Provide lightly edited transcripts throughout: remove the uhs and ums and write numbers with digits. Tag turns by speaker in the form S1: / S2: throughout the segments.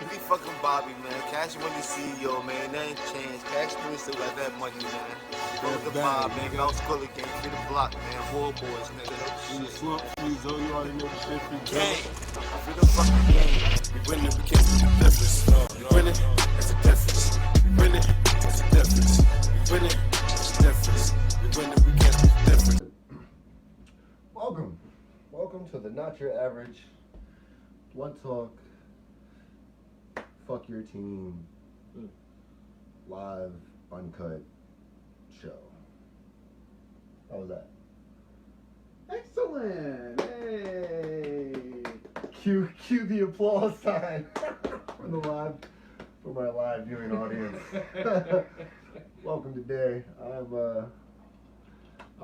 S1: be fucking Bobby, man. Cash Money CEO, man. Nothing changed. Cash Money still got that money, man. Fuck the Bob, man. Mel Scully can't fit the block, man. War boys, nigga.
S2: In the slump, free zone, you already know the shit.
S1: Gang. For the fucking game.
S3: We winning, we can't see the difference. We winning, that's a difference. We winning, that's a difference. We winning, that's a difference. We winning, we can't see the difference.
S4: Welcome to the Not Your Average One Talk Fuck Your Team live uncut show. How was that?
S5: Excellent! Hey!
S4: Cue the applause sign for my live viewing audience. Welcome today. I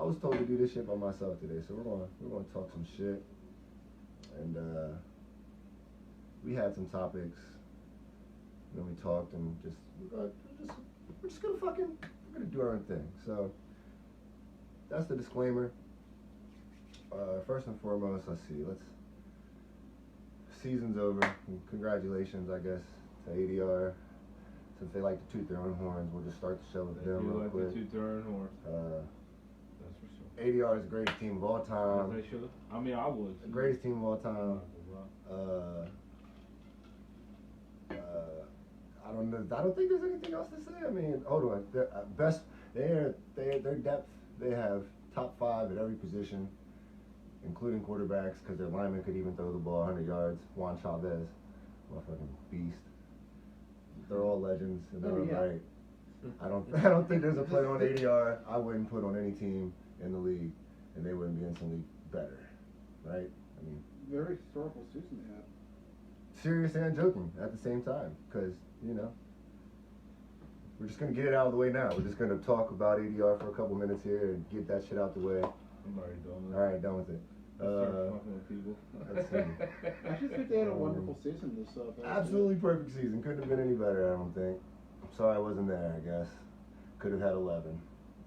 S4: was told to do this shit by myself today, so we're gonna talk some shit, and we had some topics. And then we talked, and we're just gonna do our own thing. So that's the disclaimer. First and foremost, season's over. Congratulations, I guess, to ADR. Since they like to toot their own horns, we'll just start the show with them real quick.
S2: Toot their own horns. That's for sure.
S4: ADR is the greatest team of all time.
S2: They should. I mean, I would.
S4: The greatest team of all time. I don't know. I don't think there's anything else to say. I mean, hold on. Their depth. They have top 5 at every position, including quarterbacks, because their lineman could even throw the ball 100 yards. Juan Chavez, motherfucking beast. They're all legends, and they're right. I don't think there's a player on ADR I wouldn't put on any team in the league, and they wouldn't be instantly better, right? I mean,
S5: very historical season they had.
S4: Serious and joking at the same time, because we're just gonna get it out of the way now. We're just gonna talk about ADR for a couple minutes here and get that shit out the way.
S2: I'm already done with it.
S4: All right, done with it. Let's see.
S5: I just think they had a wonderful season this
S4: Absolutely perfect season. Couldn't have been any better, I don't think. I'm sorry I wasn't there, I guess. Could have had 11.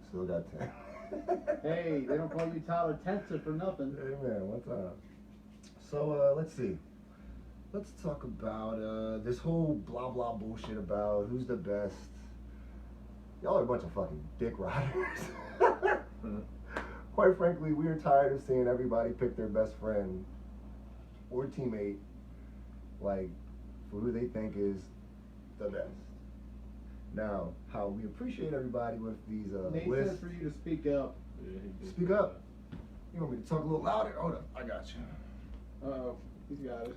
S4: Still got 10.
S5: Hey, they don't call you Tyler Tenser for nothing.
S4: Hey man, what's up? So let's see. Let's talk about this whole blah blah bullshit about who's the best. Y'all are a bunch of fucking dick riders. Quite frankly, we are tired of seeing everybody pick their best friend or teammate, like, for who they think is the best. Now, how we appreciate everybody with these
S5: Nate
S4: lists.
S5: said for you to speak up.
S2: Yeah,
S4: Speak up. You want me to talk a little louder? Hold up, I got you.
S5: Uh-oh, he's got it.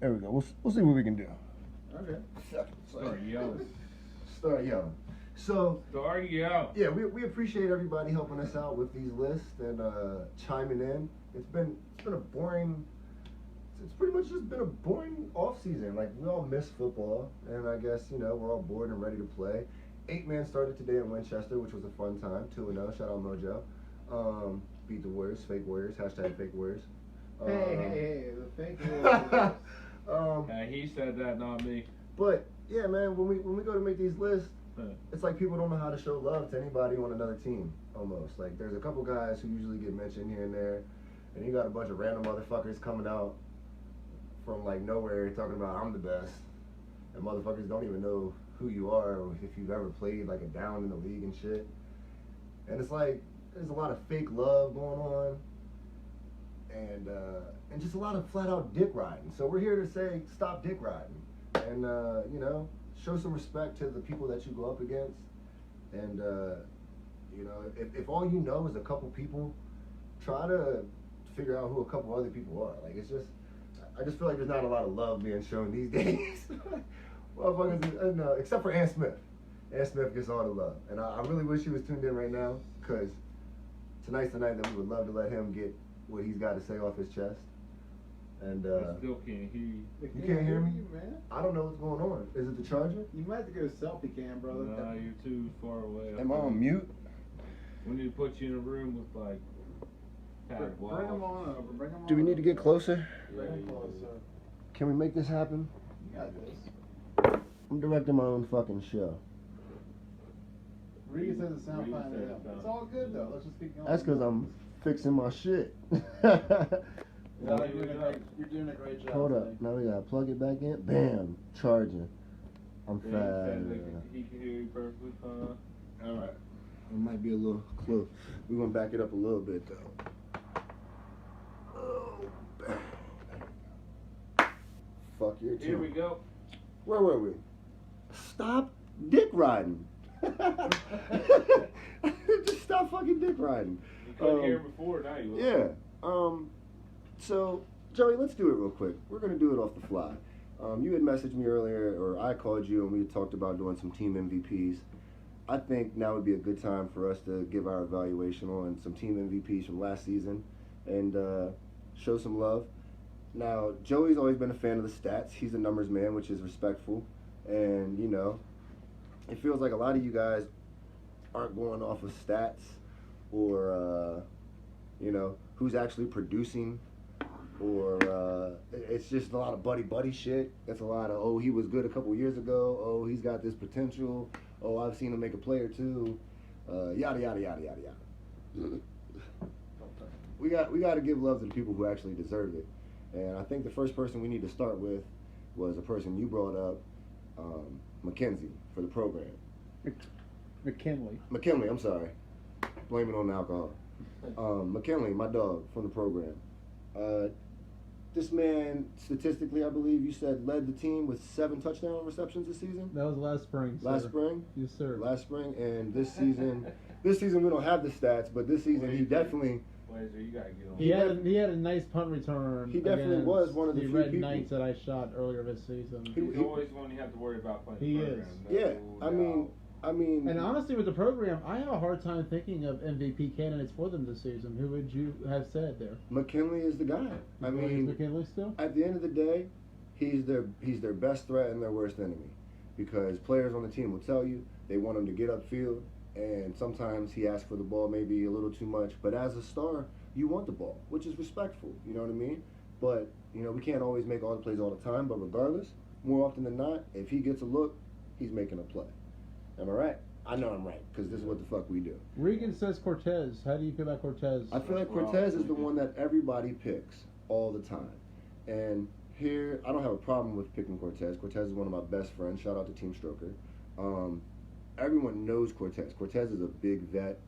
S4: There we go. We'll see what we can do.
S5: Okay.
S2: Start yelling.
S4: Start yelling. So,
S2: Start yelling.
S4: yeah, we appreciate everybody helping us out with these lists and chiming in. It's been a boring. It's pretty much just been a boring off season. Like, we all miss football, and I guess we're all bored and ready to play. 8-man started today in Winchester, which was a fun time. 2-0. Shout out Mojo. Beat the Warriors, fake Warriors. Hashtag fake Warriors.
S5: Hey, the fake Warriors.
S2: He said that, not me.
S4: But yeah, man, when we go to make these lists, it's like people don't know how to show love to anybody on another team. Almost like there's a couple guys who usually get mentioned here and there, and you got a bunch of random motherfuckers coming out from like nowhere talking about I'm the best, and motherfuckers don't even know who you are or if you've ever played like a down in the league and shit. And it's like there's a lot of fake love going on, and just a lot of flat out dick riding. So we're here to say stop dick riding, and show some respect to the people that you go up against. And if all you know is a couple people, try to figure out who a couple other people are. Like, I just feel like there's not a lot of love being shown these days. Motherfuckers, except for Ant Smith. Ant Smith gets all the love, and I really wish he was tuned in right now, because tonight's the night that we would love to let him get what he's got to say off his chest. And
S2: I still can't hear you.
S4: You can't hear me?
S5: Man.
S4: I don't know what's going on. Is it the charger?
S5: You might have to go selfie cam, brother.
S2: Nah, you're too far away.
S4: Am I on mute?
S2: We need to put you in a room with like pad walls.
S5: Bring him on over. Bring him on.
S4: Do we need to get closer?
S5: Bring him closer.
S4: Can we make this happen?
S5: You got this.
S4: I'm directing my own fucking show.
S5: Reed says it sounds fine to him. It's all good though. Let's just keep going.
S4: That's because I'm fixing my shit.
S5: No, you're doing a great job.
S4: Hold up.
S5: Nick.
S4: Now we gotta plug it back in. Bam. Charging. I'm
S2: Yeah,
S4: fast.
S2: he can hear you perfectly fine.
S4: All right. It might be a little close. We're gonna back it up a little bit though. Oh, bang. Fuck your
S2: Here we go.
S4: Where were we? Stop dick riding. Just stop fucking dick riding.
S2: You couldn't hear him before, now you will.
S4: Yeah. So, Joey, let's do it real quick. We're going to do it off the fly. You had messaged me earlier, or I called you, and we talked about doing some team MVPs. I think now would be a good time for us to give our evaluation on some team MVPs from last season and show some love. Now, Joey's always been a fan of the stats. He's a numbers man, which is respectful. And, you know, it feels like a lot of you guys aren't going off of stats or, you know, who's actually producing, or it's just a lot of buddy shit. It's a lot of, oh, he was good a couple years ago. Oh, he's got this potential. Oh, I've seen him make a play or two. Yada, yada, yada, yada, yada. We got to give love to the people who actually deserve it. And I think the first person we need to start with was a person you brought up, Mackenzie, for the program. McKinley, I'm sorry. Blame it on the alcohol. McKinley, my dog, from the program. This man, statistically, I believe you said, led the team with 7 touchdown receptions this season?
S5: That was last spring.
S4: Last
S5: sir.
S4: spring?
S5: Yes, sir.
S4: Last spring, and this season we don't have the stats, but this season he definitely...
S2: Blazer, you gotta get on.
S5: He had a nice punt return.
S4: He definitely
S5: against
S4: was one of the few
S5: Red
S4: people.
S5: Knights that I shot earlier this season.
S2: He's always one you have to worry about playing
S5: He
S2: the
S5: is.
S2: program.
S4: Yeah, I mean...
S5: And honestly, with the program, I have a hard time thinking of MVP candidates for them this season. Who would you have said there?
S4: McKinley is the guy. I mean,
S5: McKinley still?
S4: at the end of the day, he's their best threat and their worst enemy, because players on the team will tell you they want him to get upfield, and sometimes he asks for the ball maybe a little too much. But as a star, you want the ball, which is respectful. You know what I mean? But you know, we can't always make all the plays all the time. But regardless, more often than not, if he gets a look, he's making a play. Am I right? I know I'm right, because this is what the fuck we do.
S5: Regan says Cortez. How do you feel about Cortez?
S4: I feel like Cortez is the one that everybody picks all the time. And here, I don't have a problem with picking Cortez. Cortez is one of my best friends. Shout out to Team Stroker. Everyone knows Cortez. Cortez is a big vet.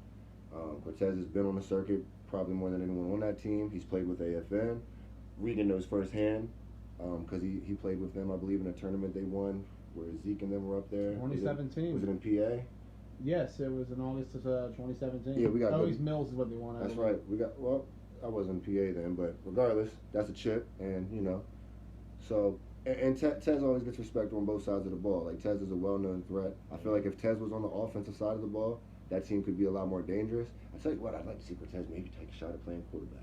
S4: Cortez has been on the circuit probably more than anyone on that team. He's played with AFN. Regan knows firsthand because he played with them, I believe, in a tournament they won where Zeke and them were up there.
S5: 2017.
S4: Was it in PA?
S5: Yes, it was in August of 2017.
S4: Yeah, we got
S5: Eloise Mills is what they won.
S4: That's right. I wasn't in PA then, but regardless, that's a chip, and you know, so and Tez always gets respect on both sides of the ball. Like Tez is a well-known threat. I feel like if Tez was on the offensive side of the ball, that team could be a lot more dangerous. I tell you what, I'd like to see Cortez maybe take a shot at playing quarterback.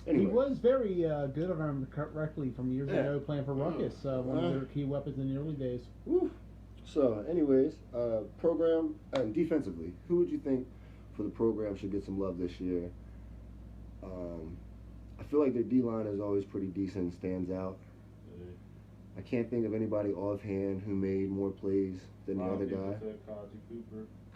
S4: Anyway.
S5: He was very good, if I remember correctly, from years ago playing for Ruckus, one of their key weapons in the early days.
S4: Woo. So, anyways, program and defensively, who would you think for the program should get some love this year? I feel like their D-line is always pretty decent and stands out. I can't think of anybody offhand who made more plays than the other guy.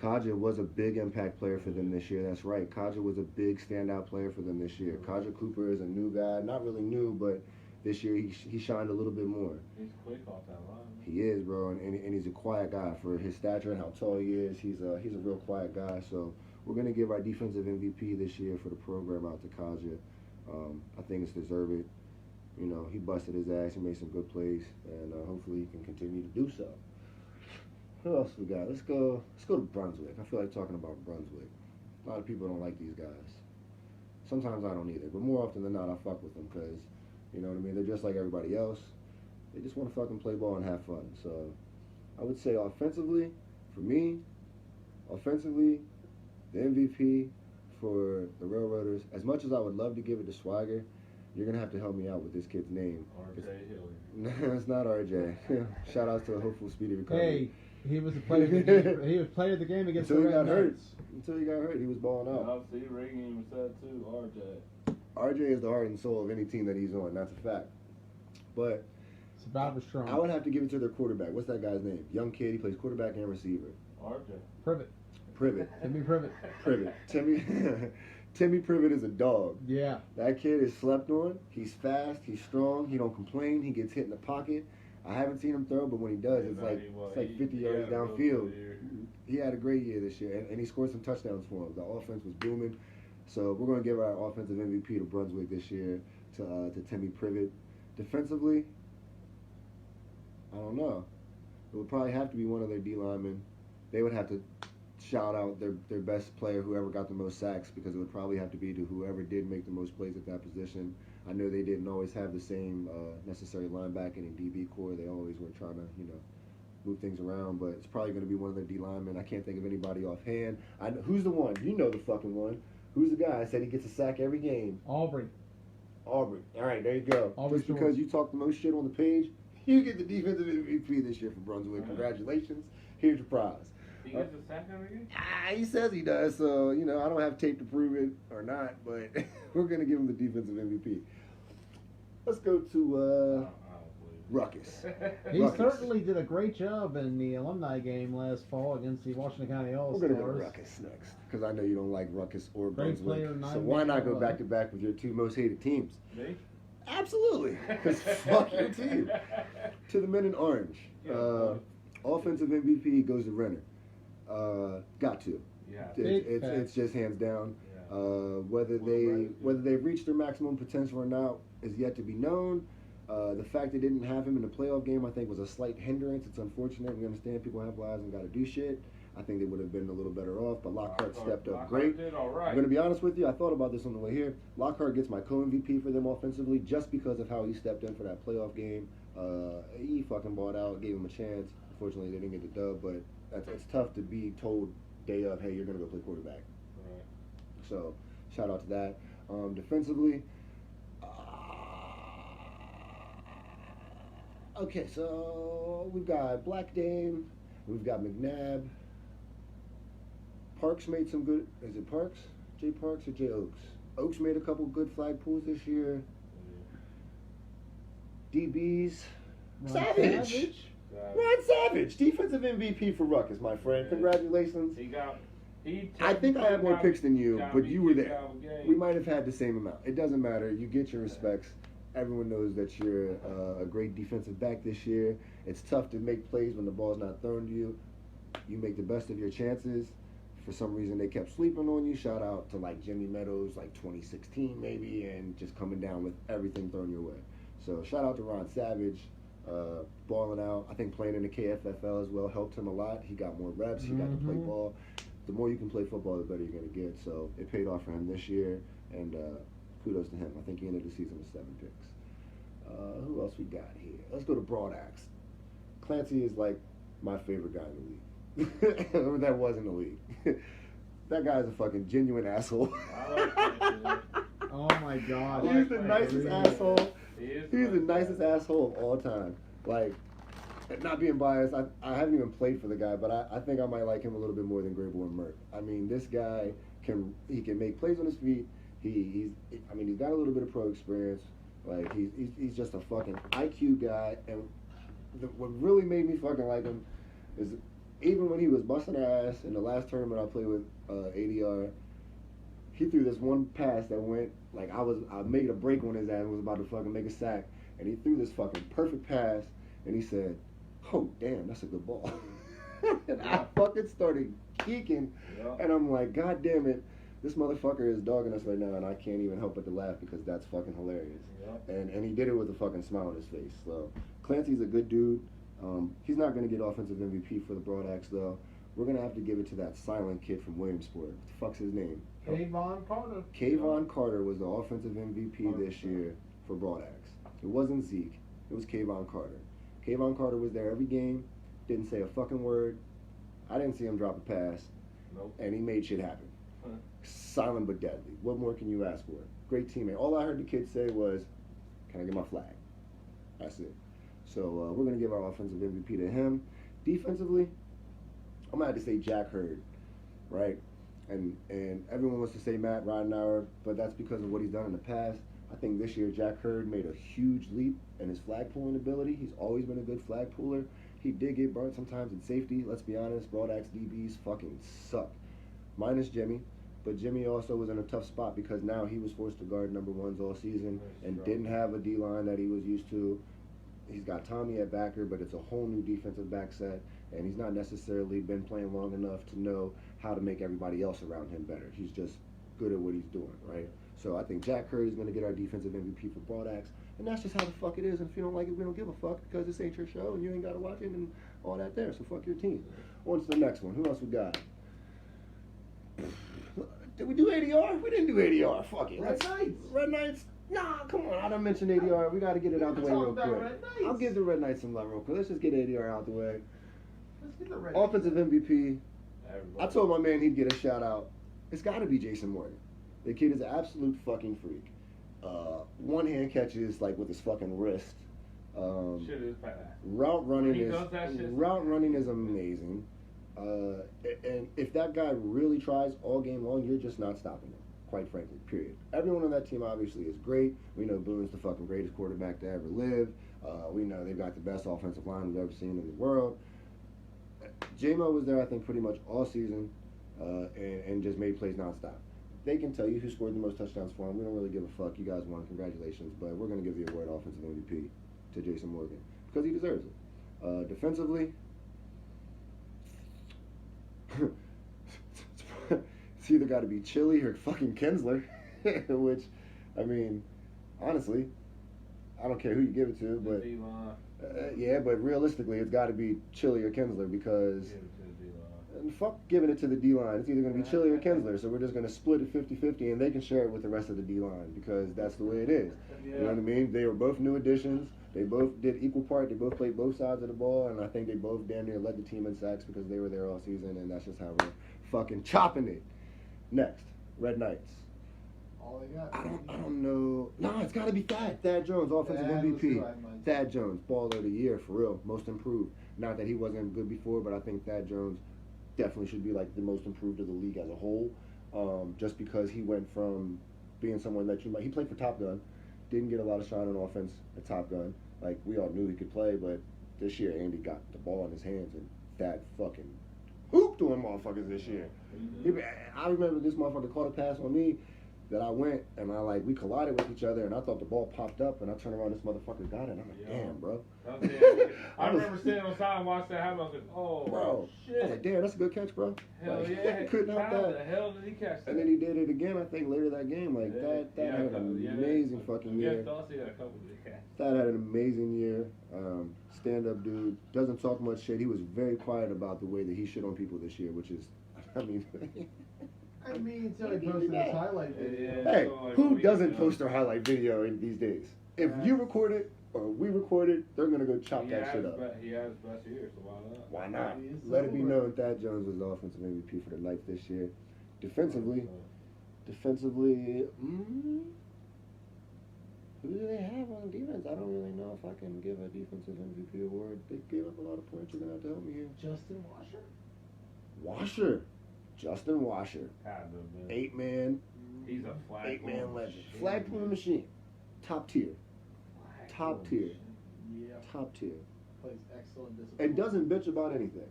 S4: Kaja was a big impact player for them this year. That's right. Kaja was a big standout player for them this year. Kaja Cooper is a new guy. Not really new, but this year he shined a little bit more.
S2: He's quick off that line.
S4: He is, bro, and he's a quiet guy for his stature and how tall he is. He's a real quiet guy. So we're gonna give our defensive MVP this year for the program out to Kaja. I think it's deserved. You know, he busted his ass. He made some good plays, and hopefully he can continue to do so. Who else we got? Let's go to Brunswick. I feel like talking about Brunswick. A lot of people don't like these guys. Sometimes I don't either, but more often than not, I fuck with them because, you know what I mean? They're just like everybody else. They just want to fucking play ball and have fun. So I would say offensively, for me, the MVP for the Railroaders, as much as I would love to give it to Swagger, you're going to have to help me out with this kid's name.
S2: RJ Hilliard.
S4: No, it's not RJ. Shout out to a hopeful speedy recovery.
S5: Hey, he was the player of the game. He was player of the game against
S4: Until
S5: the
S4: he got
S5: Red
S4: hurt.
S5: Knights.
S4: Until he got hurt, he was balling out.
S2: I'll see Reagan even said too, RJ.
S4: RJ is the heart and soul of any team that he's on. That's a fact. But
S5: Survivor strong.
S4: I would have to give it to their quarterback. What's that guy's name? Young kid. He plays quarterback and receiver.
S2: RJ.
S5: Privet.
S4: Privet.
S5: Timmy Privet.
S4: Privet. Timmy Privet is a dog.
S5: Yeah.
S4: That kid is slept on. He's fast. He's strong. He don't complain. He gets hit in the pocket. I haven't seen him throw, but when he does, it's like 50 yards downfield. He had a great year this year, and he scored some touchdowns for him. The offense was booming. So we're going to give our offensive MVP to Brunswick this year, to Timmy Privet. Defensively, I don't know. It would probably have to be one of their D linemen. They would have to shout out their best player, whoever got the most sacks, because it would probably have to be to whoever did make the most plays at that position. I know they didn't always have the same necessary linebacking and DB core. They always were trying to, move things around, but it's probably going to be one of their D linemen. I can't think of anybody offhand. Who's the one? You know the fucking one. Who's the guy? I said he gets a sack every game.
S5: Aubrey.
S4: All right, there you go.
S5: Aubrey
S4: Just because you talk the most shit on the page, you get the defensive MVP this year for Brunswick. Congratulations. Here's your prize.
S2: He gets a sack every game?
S4: He says he does, so, I don't have tape to prove it or not, but we're going to give him the defensive MVP. Let's go to Ruckus.
S5: He certainly did a great job in the alumni game last fall against the Washington County
S4: We're
S5: All-Stars.
S4: going to go to Ruckus next, because I know you don't like Ruckus or
S5: Great
S4: Brunswick.
S5: player,
S4: So why not go
S5: 9-man
S4: back-to-back with your two most hated teams?
S2: Me?
S4: Absolutely, because fuck your team. To the men in orange. Offensive MVP goes to Renner. Got to.
S2: Yeah.
S4: It's just hands down.
S2: Yeah.
S4: Whether they've reached their maximum potential or not is yet to be known. The fact they didn't have him in the playoff game, I think, was a slight hindrance. It's unfortunate. We understand people have lives and got to do shit. I think they would have been a little better off, but Lockhart stepped up great.
S2: Did all right.
S4: I'm going to be honest with you. I thought about this on the way here. Lockhart gets my co-MVP for them offensively just because of how he stepped in for that playoff game. He fucking bought out, gave him a chance. Unfortunately, they didn't get the dub, but it's tough to be told day of, hey, you're going to go play quarterback.
S2: Right.
S4: So, shout out to that. Defensively, okay, so we've got Black Dame, we've got McNabb. Parks made some good. Is it Parks? Jay Parks or Jay Oaks? Oaks made a couple good flag pulls this year. DBs. Savage. Ron Savage, defensive MVP for Ruckus, my friend. Congratulations. I think I have more picks than you, but you were there. We might have had the same amount. It doesn't matter. You get your respects. Everyone knows that you're a great defensive back this year. It's tough to make plays when the ball's not thrown to you. You make the best of your chances. For some reason, they kept sleeping on you. Shout out to like Jimmy Meadows, like 2016 maybe, and just coming down with everything thrown your way. So shout out to Ron Savage, balling out. I think playing in the KFFL as well helped him a lot. He got more reps. He got to play ball. The more you can play football, the better you're going to get. So it paid off for him this year, and kudos to him. I think he ended the season with 7 picks. Who else we got here? Let's go to Broad Axe. Clancy is like my favorite guy in the league. Or that was in the league. That guy's a fucking genuine asshole.
S5: Oh my God.
S4: He's the nicest asshole. He's the nicest asshole of all time. Like, not being biased, I haven't even played for the guy, but I think I might like him a little bit more than Grable and Mert. I mean, this guy can make plays on his feet. He's got a little bit of pro experience. Like, he's just a fucking IQ guy. And what really made me fucking like him is even when he was busting ass in the last tournament I played with ADR, he threw this one pass that went, like, I made a break on his ass and was about to fucking make a sack, and he threw this fucking perfect pass, and he said, oh, damn, that's a good ball. And I fucking started geeking, and I'm like, God damn it, this motherfucker is dogging us right now, and I can't even help but to laugh because that's fucking hilarious. And he did it with a fucking smile on his face. So Clancy's a good dude. He's not going to get offensive MVP for the Broad Axe, though. We're going to have to give it to that silent kid from Williamsport. What the fuck's his name?
S5: Kayvon Carter.
S4: Kayvon Carter was the offensive MVP this year for Broad Axe. It wasn't Zeke. It was Kayvon Carter. Kayvon Carter was there every game, didn't say a fucking word. I didn't see him drop a pass.
S2: Nope.
S4: And he made shit happen. Silent but deadly. What more can you ask for? Great teammate. All I heard the kid say was, can I get my flag? That's it. So we're going to give our offensive MVP to him. Defensively, I'm going to have to say Jack Hurd, right? And everyone wants to say Matt Ridenauer, but that's because of what he's done in the past. I think this year Jack Hurd made a huge leap in his flag pulling ability. He's always been a good flag puller. He did get burnt sometimes in safety. Let's be honest, Broad Axe DBs fucking suck. Minus Jimmy. But Jimmy also was in a tough spot because now he was forced to guard number ones all season and didn't have a D line that he was used to. He's got Tommy at backer, but it's a whole new defensive back set, and he's not necessarily been playing long enough to know how to make everybody else around him better. He's just good at what he's doing, right? So I think Jack Curry's going to get our defensive MVP for Broadax, and that's just how the fuck it is. And if you don't like it, we don't give a fuck because this ain't your show and you ain't got to watch it and all that there. So fuck your team. On to the next one. Who else we got? Did we do ADR? We didn't do ADR. Fuck it.
S5: Red Knights.
S4: Red Knights? Nah, come on. I done mentioned ADR. We got to get it out the way real quick.
S5: Red Knights.
S4: I'll give the Red Knights some love real quick. Let's just get ADR out the way.
S5: Let's get the Red
S4: Offensive MVP.
S2: Everybody.
S4: I told my man he'd get a shout out. It's got to be Jason Morgan. The kid is an absolute fucking freak. One hand catches like with his fucking wrist.
S2: Shit is bad.
S4: Route running
S2: He
S4: is
S2: does that shit.
S4: amazing. And if that guy really tries all game long, you're just not stopping him. Quite frankly, period. Everyone on that team obviously is great. We know Boone's the fucking greatest quarterback to ever live. We know they've got the best offensive line we've ever seen in the world. J-Mo was there, I think, pretty much all season and just made plays nonstop. They can tell you who scored the most touchdowns for him. We don't really give a fuck. You guys won. Congratulations. But we're going to give the award Offensive MVP to Jason Morgan because he deserves it. Defensively, it's either got to be Chili or fucking Kinsler, which, I mean, honestly, I don't care who you give it to, but yeah, but realistically, it's got to be Chili or Kinsler because and fuck giving it to the D-line. It's either going to be Chili or Kinsler, so we're just going to split it 50-50, and they can share it with the rest of the D-line because that's the way it is. You know what I mean? They were both new additions. They both did equal part. They both played both sides of the ball, and I think they both damn near led the team in sacks because they were there all season, and that's just how we're fucking chopping it. Next, Red Knights.
S5: All they got.
S4: I don't know. No, it's got to be Thad. Thad Jones, offensive MVP. Thad Jones, baller of the year for real, most improved. Not that he wasn't good before, but I think Thad Jones definitely should be like the most improved of the league as a whole. Just because he went from being someone that he played for Top Gun, didn't get a lot of shine on offense at Top Gun. Like we all knew he could play, but this year Andy got the ball in his hands and Thad fucking hooped on motherfuckers this year. I remember this motherfucker caught a pass on me that I went and we collided with each other and I thought the ball popped up and I turned around, this motherfucker got it and I'm like, damn, bro.
S2: I remember standing on the side and watching that happen. I was like, oh,
S4: bro,
S2: shit.
S4: I was like, damn, that's a good catch, bro.
S2: Hell
S4: like,
S2: yeah.
S4: Couldn't help
S2: How
S4: that.
S2: the hell did he catch that?
S4: And then he did it again, I think, later that game. Like, that had an amazing fucking year. That had an amazing year. Stand-up dude. Doesn't talk much shit. He was very quiet about the way that he shit on people this year, which is, I mean...
S5: until he posted his highlight video.
S4: Hey, who doesn't post their highlight video in these days? If you record it or we record it, they're going to go chop that shit up.
S2: He has his best year, so why not?
S4: Why not? Let it be known Thad Jones was the offensive MVP for the Knights this year. Defensively, who do they have on defense? I don't really know if I can give a defensive MVP award. They gave up a lot of points. You're going to have to help me here.
S5: Justin Washer?
S4: Justin Washer. 8-man.
S2: He's a flag
S4: 8-man legend. Flag pulling machine. Top tier. Top tier.
S5: Yeah.
S4: Top tier.
S5: Plays excellent discipline.
S4: And doesn't bitch about anything.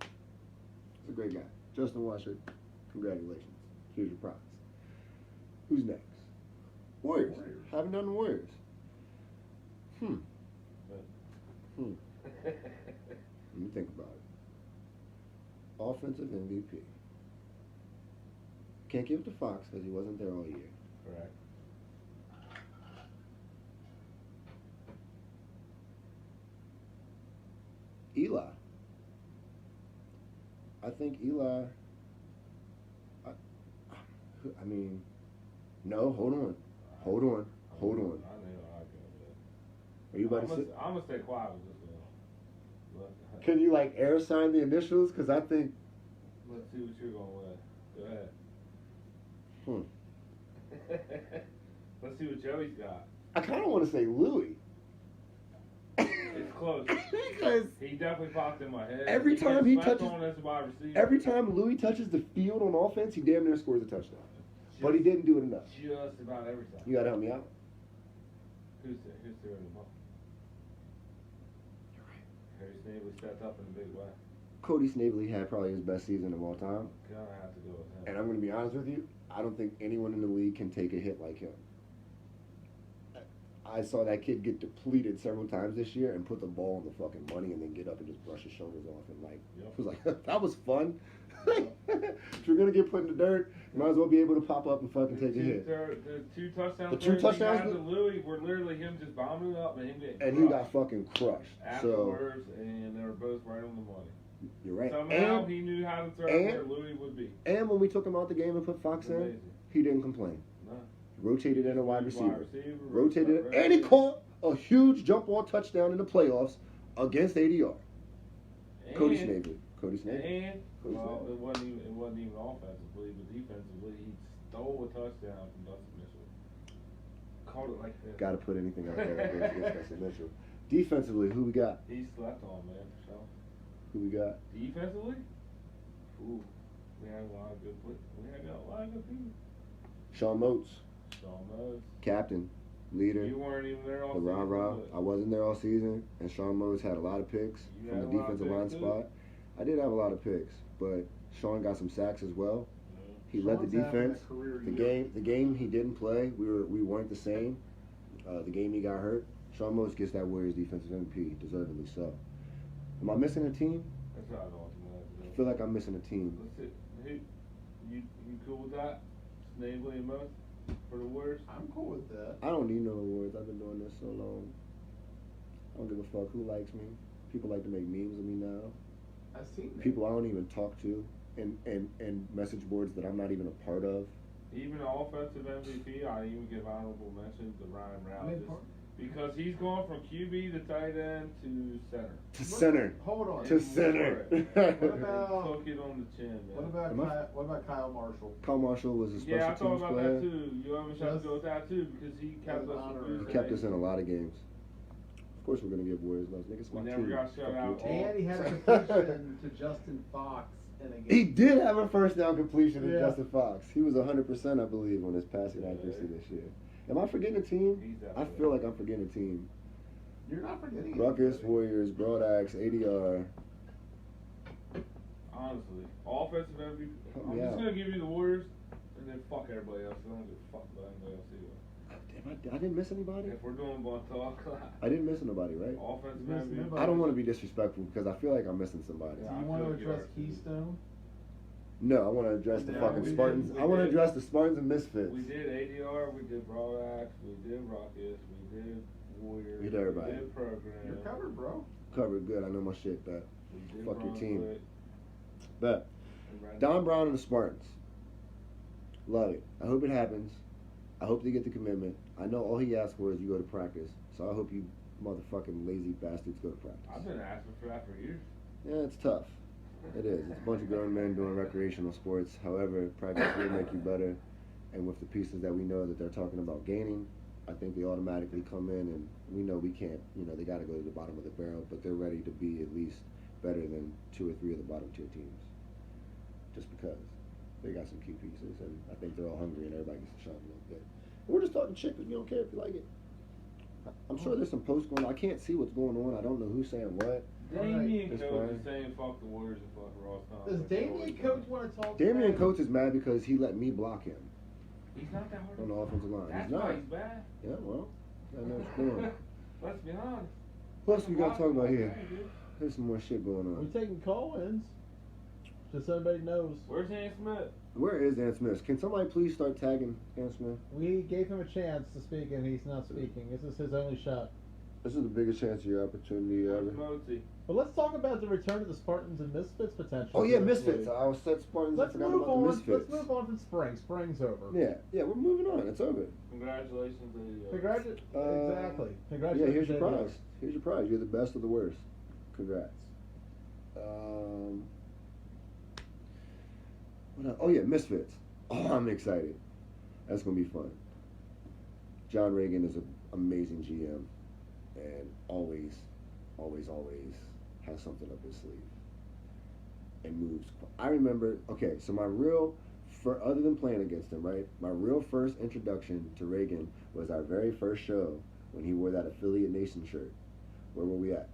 S4: He's a great guy. Justin Washer, congratulations. Here's your prize. Who's next? Warriors. Haven't done the Warriors. Let me think about it. Offensive MVP. Can't give it to Fox because he wasn't there all year.
S2: Correct.
S4: Eli. I think Eli. I mean, no. Hold on. Are you about to sit?
S2: I'm gonna stay quiet with this one.
S4: Can you air sign the initials? Because I think.
S2: Let's see what you're gonna win. Go ahead. Let's see what Joey's got.
S4: I kind of want to say Louis.
S2: It's close.
S4: Because
S2: he definitely popped in my head.
S4: Every time he touches,
S2: on as a wide receiver.
S4: every time Louis touches the field on offense, he damn near scores a touchdown. But he didn't do it enough.
S2: Just about every time.
S4: You gotta help me out.
S2: Who's throwing the ball?
S4: You're right.
S2: Harry Snavely stepped up in a big way.
S4: Cody Snavely had probably his best season of all time.
S2: Gonna have to go with him.
S4: And I'm gonna be honest with you, I don't think anyone in the league can take a hit like him. I saw that kid get depleted several times this year and put the ball on the fucking money and then get up and just brush his shoulders off and like
S2: Yep.
S4: it was like that was fun. If you're gonna get put in the dirt, you might as well be able to pop up and fucking take a hit.
S2: The two touchdowns.
S4: The two touchdowns
S2: to Louis were literally him just bombing it up and him getting
S4: And he
S2: crushed
S4: got fucking crushed. So
S2: afterwards, and they were both right on the money.
S4: you're right.
S2: Somehow
S4: And,
S2: he knew how to throw
S4: and-
S2: where Louis would be.
S4: and when we took him out the game and put Fox in,
S2: Amazing.
S4: he didn't complain.
S2: No.
S4: Rotated in a wide receiver. Rotated,
S2: right
S4: and he
S2: there.
S4: caught a huge jump ball touchdown in the playoffs against ADR. Cody
S2: And-
S4: Snavely. Cody Snavely.
S2: And well, it wasn't even offensively, but defensively, he stole a touchdown from Dustin Mitchell. Caught it like that.
S4: Got to put anything out there against Dustin Mitchell. Defensively, who we got?
S2: He slept on, man, for sure.
S4: Who we got?
S2: Defensively, ooh, we had a lot of good play. We had a lot of good people.
S4: Sean Moats,
S2: Sean Moes.
S4: captain, leader,
S2: You weren't even there all
S4: the
S2: season,
S4: rah-rah.
S2: but
S4: I wasn't there all season, and Sean Moats had a lot of picks
S2: You
S4: from
S2: had
S4: the
S2: a lot of
S4: defensive line
S2: picks, too.
S4: spot. I did have a lot of picks, but Sean got some sacks as well. He led the
S6: Sean's having a
S4: defense.
S6: career
S4: The
S6: year.
S4: game he didn't play, we weren't the same. The game he got hurt. Sean Moats gets that Warriors defensive MVP, deservedly so. Am I missing a team?
S2: That's how I don't
S4: I
S2: know.
S4: feel like I'm missing a team.
S2: Let's see. You cool with that? Snavely and Moes for the Warriors?
S6: I'm cool with that.
S4: I don't need no awards. I've been doing this so long. I don't give a fuck who likes me. People like to make memes of me now.
S6: I've seen that.
S4: People I don't even talk to, and message boards that I'm not even a part of.
S2: Even the offensive MVP, I even give honorable mention to Ryan
S6: I
S2: Rao
S6: mean,
S2: just because he's going from QB to tight end to center.
S4: To center.
S6: Hold on.
S4: To center.
S6: What about
S2: Took it on the chin, man.
S6: what about Kyle Marshall?
S4: Kyle Marshall was a special
S2: Yeah, I thought
S4: teams
S2: about
S4: player.
S2: that too. You have a shot to go with that too because he kept
S6: As an
S2: us
S6: honor.
S2: from
S4: He
S2: losing.
S4: kept us in a lot of games. Of course, we're gonna give Warriors love. Niggas,
S2: We
S4: my
S2: never
S4: team.
S2: got shut
S4: Fuck your
S2: out.
S4: team.
S6: And he had a completion to Justin Fox in a game.
S4: He did have a first down completion to
S6: Yeah.
S4: Justin Fox. He was 100%, I believe, on his passing accuracy this year. Am I forgetting a team?
S2: He's
S4: I
S2: definitely-
S4: feel like I'm forgetting a team.
S6: You're not forgetting
S4: Ruckus,
S6: anybody.
S4: Warriors, Broad Axe, ADR.
S2: Honestly, offensive MVP.
S4: Help
S2: I'm
S4: me
S2: just
S4: out.
S2: gonna give you the Warriors and then fuck everybody else. I don't give a fuck about anybody else either.
S4: I didn't miss anybody?
S2: If we're doing ball talk,
S4: I didn't miss nobody, right?
S2: offensive
S6: You missed
S2: MVP.
S6: nobody.
S4: I don't want to be disrespectful because I feel like I'm missing somebody.
S6: Do
S2: Yeah,
S6: you
S2: I
S6: want to
S2: feel like you
S6: address
S2: are, too.
S6: Keystone?
S4: No, I want to address the
S6: No,
S4: fucking
S6: we
S4: Spartans.
S2: did-
S4: I want to
S2: we did.
S4: address the Spartans and Misfits.
S2: We did ADR, we did Broadax, we did Ruckus, we did Warriors,
S4: We did everybody.
S2: we did Program.
S6: You're covered, bro.
S4: Covered good. I know my shit. Bet.
S2: We did
S4: Fuck your team.
S2: Brunswick,
S4: Bet.
S2: and Brandon.
S4: Don Brown and the Spartans. Love it. I hope it happens. I hope they get the commitment. I know all he asked for is you go to practice. So I hope you motherfucking lazy bastards go to practice.
S2: I've been asking for that for years.
S4: Yeah, it's tough. It is. It's a bunch of grown men doing recreational sports. However, practice will make you better. And with the pieces that we know that they're talking about gaining, I think they automatically come in and we know we can't, they got to go to the bottom of the barrel, but they're ready to be at least better than 2 or 3 of the bottom tier teams. Just because they got some key pieces and I think they're all hungry and everybody gets to shine a little bit. And we're just talking shit because we don't care if you like it. I'm sure there's some posts going on. I can't see what's going on. I don't know who's saying what.
S2: Damian
S4: It's
S2: Coates
S4: fine.
S2: is saying fuck the Warriors and fuck Ross Thompson.
S6: Does Damian Coates want to talk?
S4: Damian
S6: smack?
S4: Coates is mad because he let me block him
S2: He's not that hard.
S4: on the offensive line.
S2: That's
S4: He's not.
S2: why he's bad.
S4: Yeah, well, I know what's going on.
S2: Let's be honest.
S4: What else we got to talk about here?
S2: Hey, dude.
S4: There's some more shit going
S5: We're
S4: on.
S5: taking call-ins. Just so everybody knows.
S2: Where's Ann Smith?
S4: Where is Dan Smith? Can somebody please start tagging Dan Smith?
S5: We gave him a chance to speak and he's not speaking. This is his only shot.
S4: This is the biggest chance of your opportunity
S2: Where's
S4: ever.
S2: Mosey?
S5: But let's talk about the return of the Spartans and Misfits potential.
S4: Oh yeah, Misfits. I was said Spartans. I
S5: Let's
S4: forgot
S5: move
S4: about
S5: on.
S4: the
S5: Let's
S4: Misfits.
S5: move on from spring. Spring's over.
S4: Yeah, we're moving on. It's over.
S2: Congratulations to
S5: Exactly.
S4: Yeah,
S5: Congratulations.
S4: here's your
S5: Daniel.
S4: prize. Here's your prize. You're the best of the worst. Congrats. What else? Oh yeah, Misfits. Oh, I'm excited. That's gonna be fun. John Reagan is an amazing GM, and always has something up his sleeve, and moves. I remember. Okay, so other than playing against him, right? My real first introduction to Reagan was our very first show when he wore that Affiliate Nation shirt. Where were we at?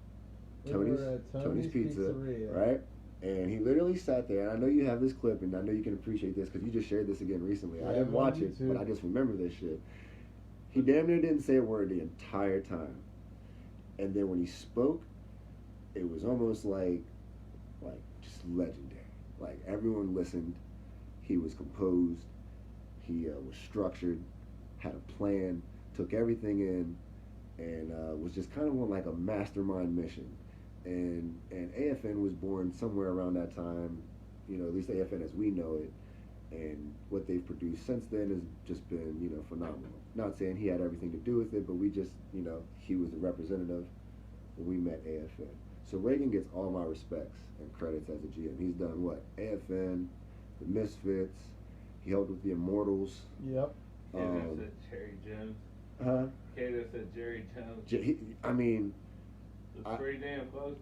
S5: We
S4: Tony's
S5: were at
S4: Tony's Pizza,
S5: Pizzeria.
S4: right? And he literally sat there, and I know you have this clip, and I know you can appreciate this because you just shared this again recently. I
S5: Yeah,
S4: didn't
S5: I'm
S4: watch
S5: on
S4: it,
S5: YouTube.
S4: but I just remember this shit. He damn near didn't say a word the entire time. And then when he spoke, it was almost like just legendary. Like everyone listened. He was composed. He was structured, had a plan, took everything in, and was just kind of on like a mastermind mission. And AFN was born somewhere around that time, you know, at least AFN as we know it. And what they've produced since then has just been, you know, phenomenal. Not saying he had everything to do with it, but we just, you know, he was the representative when we met AFN. So Reagan gets all my respects and credits as a GM. He's done what? AFN, the Misfits. He helped with the Immortals.
S5: Yep.
S2: Kato said Jerry Jones.
S4: Huh?
S2: Kato said Jerry Jones.
S4: I mean,
S2: It's pretty damn close.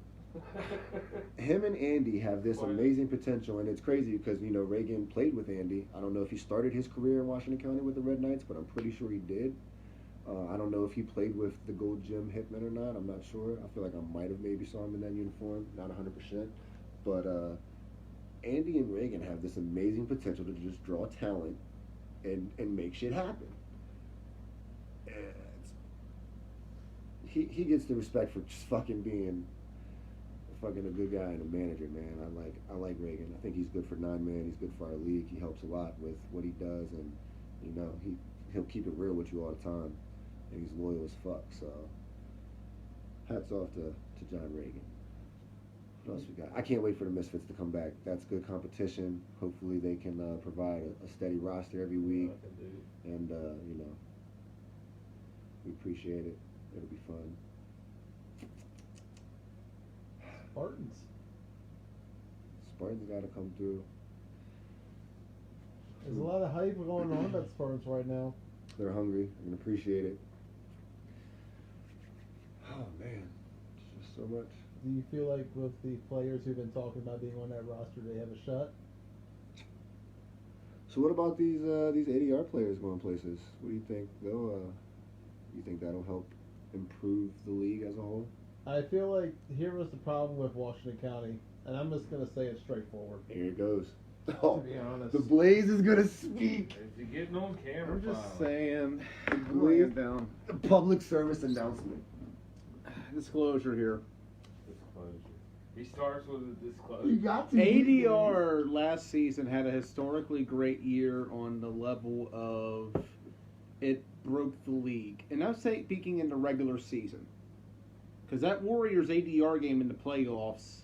S4: him and Andy have this amazing potential, and it's crazy because, you know, Reagan played with Andy. I don't know if he started his career in Washington County with the Red Knights, but I'm pretty sure he did. I don't know if he played with the Gold Gym Hitmen or not. I'm not sure. I feel like I might have maybe saw him in that uniform. Not 100%. But Andy and Reagan have this amazing potential to just draw talent and make shit happen. He gets the respect for just fucking being a good guy and a manager, man. I like Reagan. I think he's good for 9-man. He's good for our league. He helps a lot with what he does, and you know he'll keep it real with you all the time, and he's loyal as fuck. So hats off to John Reagan. What else we got? I can't wait for the Misfits to come back. That's good competition. Hopefully they can provide a steady roster every week, and you know, we appreciate it. It'll be fun. Spartans got to come through.
S5: There's a lot of hype going on about Spartans right now.
S4: They're hungry and appreciate it. Oh man, it's just so much.
S5: Do you feel like with the players who've been talking about being on that roster, they have a shot?
S4: So what about these ADR players going places? What do you think? You think that'll help improve the league as a whole?
S5: I feel like here was the problem with Washington County, and I'm just going to say it straightforward.
S4: Here it goes.
S6: To be honest,
S4: The Blaze is gonna speak.
S2: Is he getting on camera?
S6: I'm just
S2: finally?
S6: saying.
S4: Please.
S6: Lay it down.
S4: Public service announcement.
S6: Disclosure here.
S2: Disclosure. He starts with a disclosure.
S4: You got to.
S6: ADR last season had a historically great year on the level of it broke the league. And I'm speaking in the regular season. Because that Warriors ADR game in the playoffs,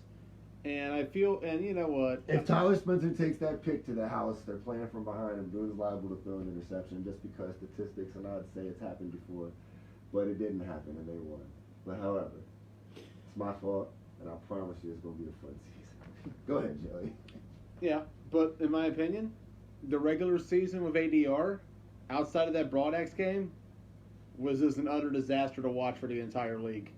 S6: and I feel, and you know what?
S4: If Tyler Spencer takes that pick to the house, they're playing from behind and Boone's liable to throw an interception just because statistics, and I'd say it's happened before, but it didn't happen and they won. But however, it's my fault, and I promise you it's going to be a fun season. Go ahead, Joey.
S6: Yeah, but in my opinion, the regular season with ADR, outside of that Broadax game, was just an utter disaster to watch for the entire league.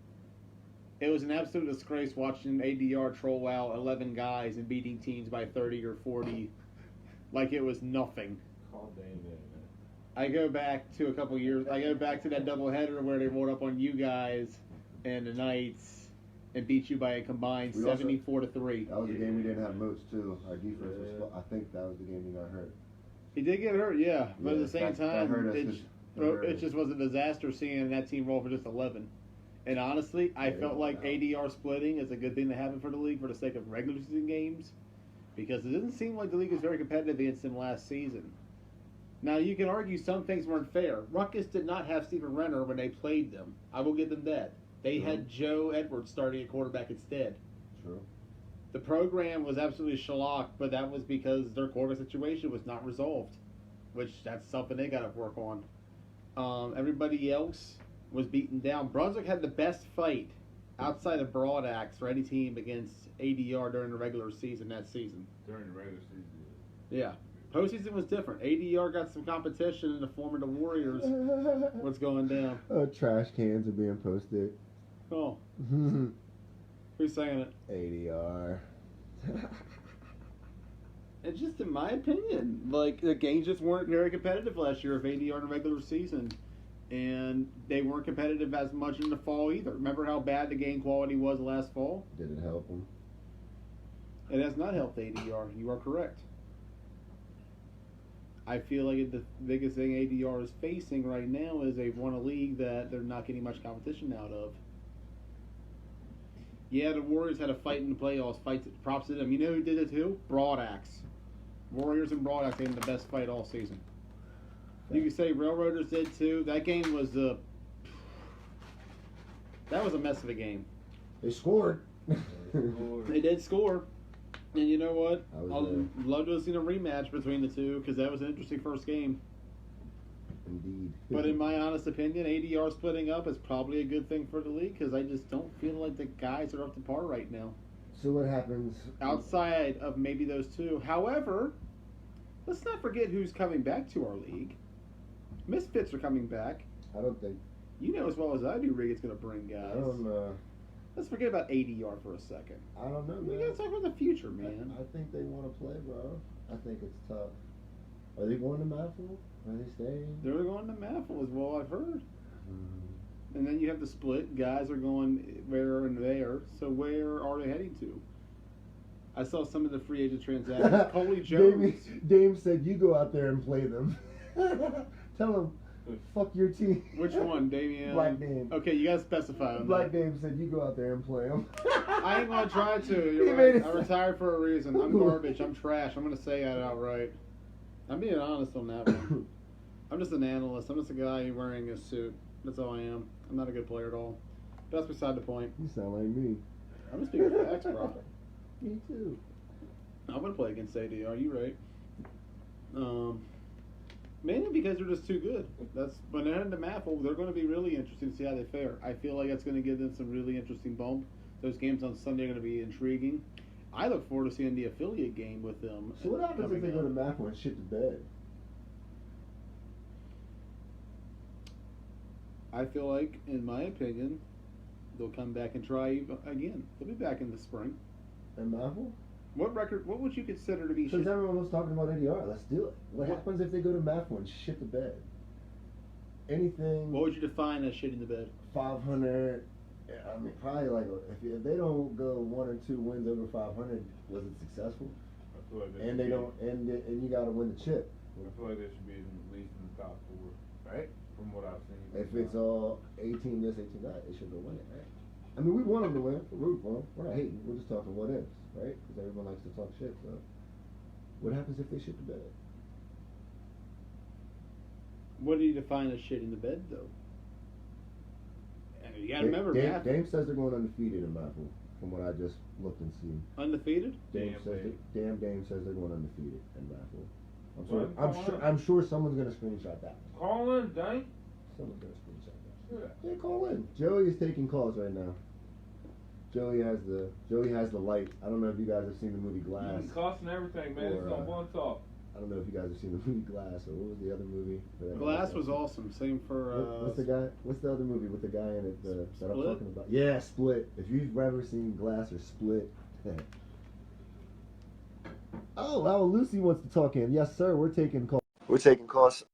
S6: It was an absolute disgrace watching ADR troll out 11 guys and beating teams by 30 or 40 like it was nothing.
S2: Call Dame in, man.
S6: I go back to a couple years. I go back to that doubleheader where they rolled up on you guys and the Knights and beat you by a combined
S4: We also-
S6: 74-3.
S4: That was the game we didn't have Moats, too. Our defense was, I think that was the game he got hurt.
S6: He did get hurt, yeah, but at the same
S4: that
S6: time,
S4: hurt us
S6: it,
S4: 'cause it hurt
S6: it
S4: us.
S6: just was a disaster seeing that team roll for just 11. And honestly, I
S4: Yeah,
S6: felt like
S4: wow.
S6: ADR splitting is a good thing to happen for the league for the sake of regular season games, because it didn't seem like the league was very competitive against them last season. Now, you can argue some things weren't fair. Ruckus did not have Stephen Renner when they played them. I will give them that. They had Joe Edwards starting at quarterback instead.
S4: True.
S6: The program was absolutely shellacked, but that was because their quarterback situation was not resolved, which that's something they got to work on. Everybody else was beaten down. Brunswick had the best fight outside of Broadax for any team against ADR during the regular season that season.
S2: During the regular season.
S6: Yeah. Postseason was different. ADR got some competition in the form of the Warriors. What's going down?
S4: Trash cans are being posted.
S6: Oh, who's saying it?
S4: ADR.
S6: It's just in my opinion, like the games just weren't very competitive last year of ADR in the regular season, and they weren't competitive as much in the fall either. Remember how bad the game quality was last fall?
S4: Did it help him?
S6: It has not helped ADR. You are correct. I feel like the biggest thing ADR is facing right now is they've won a league that they're not getting much competition out of. Yeah, the Warriors had a fight in the playoffs. Props to them. You know who did it too? Broadaxe. Warriors and Broadaxe had the best fight all season. You can say Railroaders did too. That game was that was a mess of a game.
S4: They scored.
S6: They did score. And you know what?
S4: I was
S6: I'd love to have seen a rematch between the two because that was an interesting first game.
S4: Indeed.
S6: But in my honest opinion, ADR splitting up is probably a good thing for the league because I just don't feel like the guys are up to par right now.
S4: So what happens?
S6: Outside of maybe those two. However, let's not forget who's coming back to our league. Misfits are coming back.
S4: I don't think.
S6: You know as well as I do, Rigg's going to bring guys.
S4: I don't.
S6: Let's forget about ADR for a second.
S4: I don't know,
S6: We
S4: man.
S6: got to talk about the future, man.
S4: I think they want to play, bro. I think it's tough. Are they going to Maffle? Are they staying?
S6: They're going to Maffle is what I've heard. And then you have the split. Guys are going where and there. So where are they heading to? I saw some of the free agent transactions. Coley Jones.
S4: Dame said, "You go out there and play them." Tell him, "Fuck your team."
S6: Which one, Damian?
S4: Black Dame.
S6: Okay, you gotta specify on
S4: Black
S6: that.
S4: Dame said, "You go out there and play them."
S6: I ain't gonna try to.
S4: He
S6: You're
S4: made
S6: right.
S4: it
S6: I retired for a reason. I'm garbage. I'm trash. I'm gonna say that outright. I'm being honest on that one. I'm just an analyst. I'm just a guy wearing a suit. That's all I am. I'm not a good player at all. But that's beside the point.
S4: You sound like me.
S6: I'm just speaking facts, bro.
S4: Me too.
S6: I'm gonna play against ADR. You right? Mainly because they're just too good. That's when they're in the Maffle, they're going to be really interesting to see how they fare. I feel like that's going to give them some really interesting bump. Those games on Sunday are going to be intriguing. I look forward to seeing the affiliate game with them.
S4: So what happens if they go to Maffle and shit the bed?
S6: I feel like, in my opinion, they'll come back and try again. They'll be back in the spring.
S4: And Maffle?
S6: What record? What would you consider to be?
S4: Because everyone was talking about ADR. Let's do it. What
S6: What-
S4: happens if they go to Maffle and shit the bed? Anything
S6: What would you define as shit in the bed?
S4: 500. I mean, probably like if they don't go 1 or 2 wins over 500, was it successful?
S2: I feel like
S4: And they don't, and you got to win the chip.
S2: I feel like they should be at least in the top 4,
S4: Right.
S2: from what I've seen.
S4: If it's all 18 this, 18 that, they should go win it, right? I mean, we want them to win. We're rooting for them. We're not hating. We're just talking what ifs, right? Because everyone likes to talk shit. So, what happens if they shit the bed?
S6: What do you define as shit in the bed, though? And you gotta remember,
S4: Dame,
S6: Matt,
S4: Dame says they're going undefeated in Maffle, from what I just looked and seen.
S6: undefeated.
S4: Dame
S2: Damn,
S4: says
S2: Dame.
S4: Dame says they're going undefeated in Maffle.
S2: Well,
S4: I'm sure someone's gonna screenshot that.
S2: Call in, dang.
S4: Someone's gonna screenshot that.
S2: Yeah.
S4: Yeah, call in. Joey is taking calls right now. Joey has the light. I don't know if you guys have seen the movie Glass.
S2: You cost and everything, man.
S4: Or,
S2: It's on one talk.
S4: I don't know if you guys have seen the movie Glass or what was the other movie?
S6: Glass was awesome. Same for.
S4: What's the guy? What's the other movie with the guy in it that I'm
S6: Split?
S4: talking about? Yeah, Split. If you've ever seen Glass or Split. Oh, Al Lucy wants to talk in. Yes, sir. We're taking calls. We're taking calls.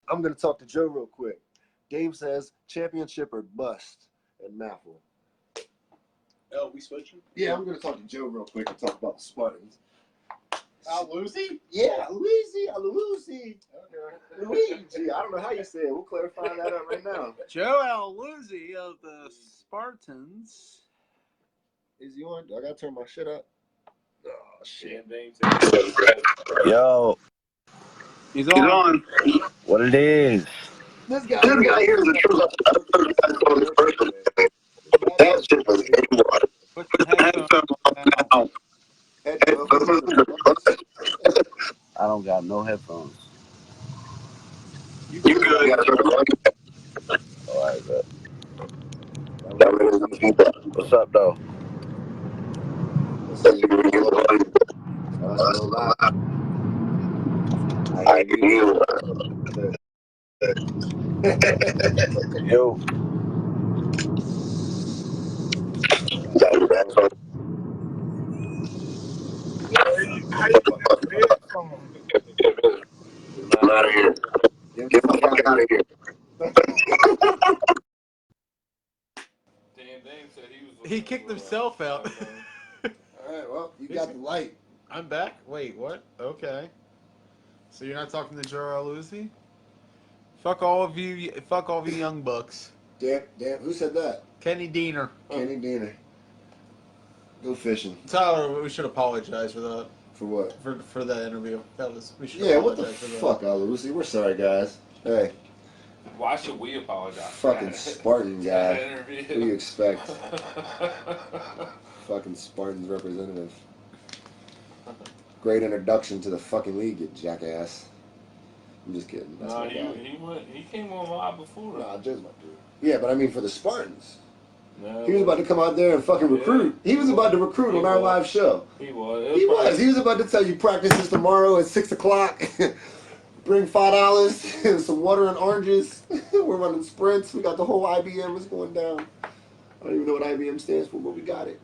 S4: I'm gonna talk to Joe real quick. Dame says championship or bust at Maffle.
S6: Oh, we switching?
S4: Yeah, I'm gonna talk to Joe real quick and talk about the Spartans.
S6: Al Lucy?
S4: Yeah, Lucy. Okay. Luigi. I don't know how you say it. We'll clarify that up right now.
S6: Joe Aluzzi of the Spartans.
S4: Is he on? I gotta turn my shit up. Oh shit.
S7: Yo,
S6: He's on.
S7: what it is?
S4: This guy here is a true.
S7: That shit was haywire.
S6: Put your headphones on.
S7: I don't got no headphones.
S6: You
S7: You good? All right, bet. What's up, though? I can hear you. Yo. I'm out of here. Get the fuck out of here.
S2: Dame said he was.
S6: He kicked himself out.
S4: All right, well. Oh, you got the light.
S8: I'm back. Wait, what? Okay. So you're not talking to Joe Lucy? Fuck all of you. Fuck all of you young bucks.
S4: Damn. Who said that?
S8: Kenny Diener.
S4: Kenny Diener. Go fishing.
S8: Tyler, we should apologize for that.
S4: For what?
S8: For that interview. We should
S4: Yeah, what the
S8: apologize for that.
S4: fuck, Lucy? We're sorry, guys. Hey,
S2: Why should we apologize?
S4: fucking Spartan guy.
S2: Interview.
S4: What do you expect? Fucking Spartans representative. Great introduction to the fucking league, you jackass. I'm just kidding. That's
S2: No,
S4: my guy.
S2: he came on live before.
S4: Nah, Joe's my dude. Yeah, but I mean for the Spartans.
S2: No,
S4: He was about to come out there and fucking recruit. He was about to recruit on our live show.
S2: He was.
S4: He was. He was about to tell you practice is tomorrow at 6 o'clock. Bring $5 and some water and oranges. We're running sprints. We got the whole IBM is going down. I don't even know what IBM stands for, but we got it.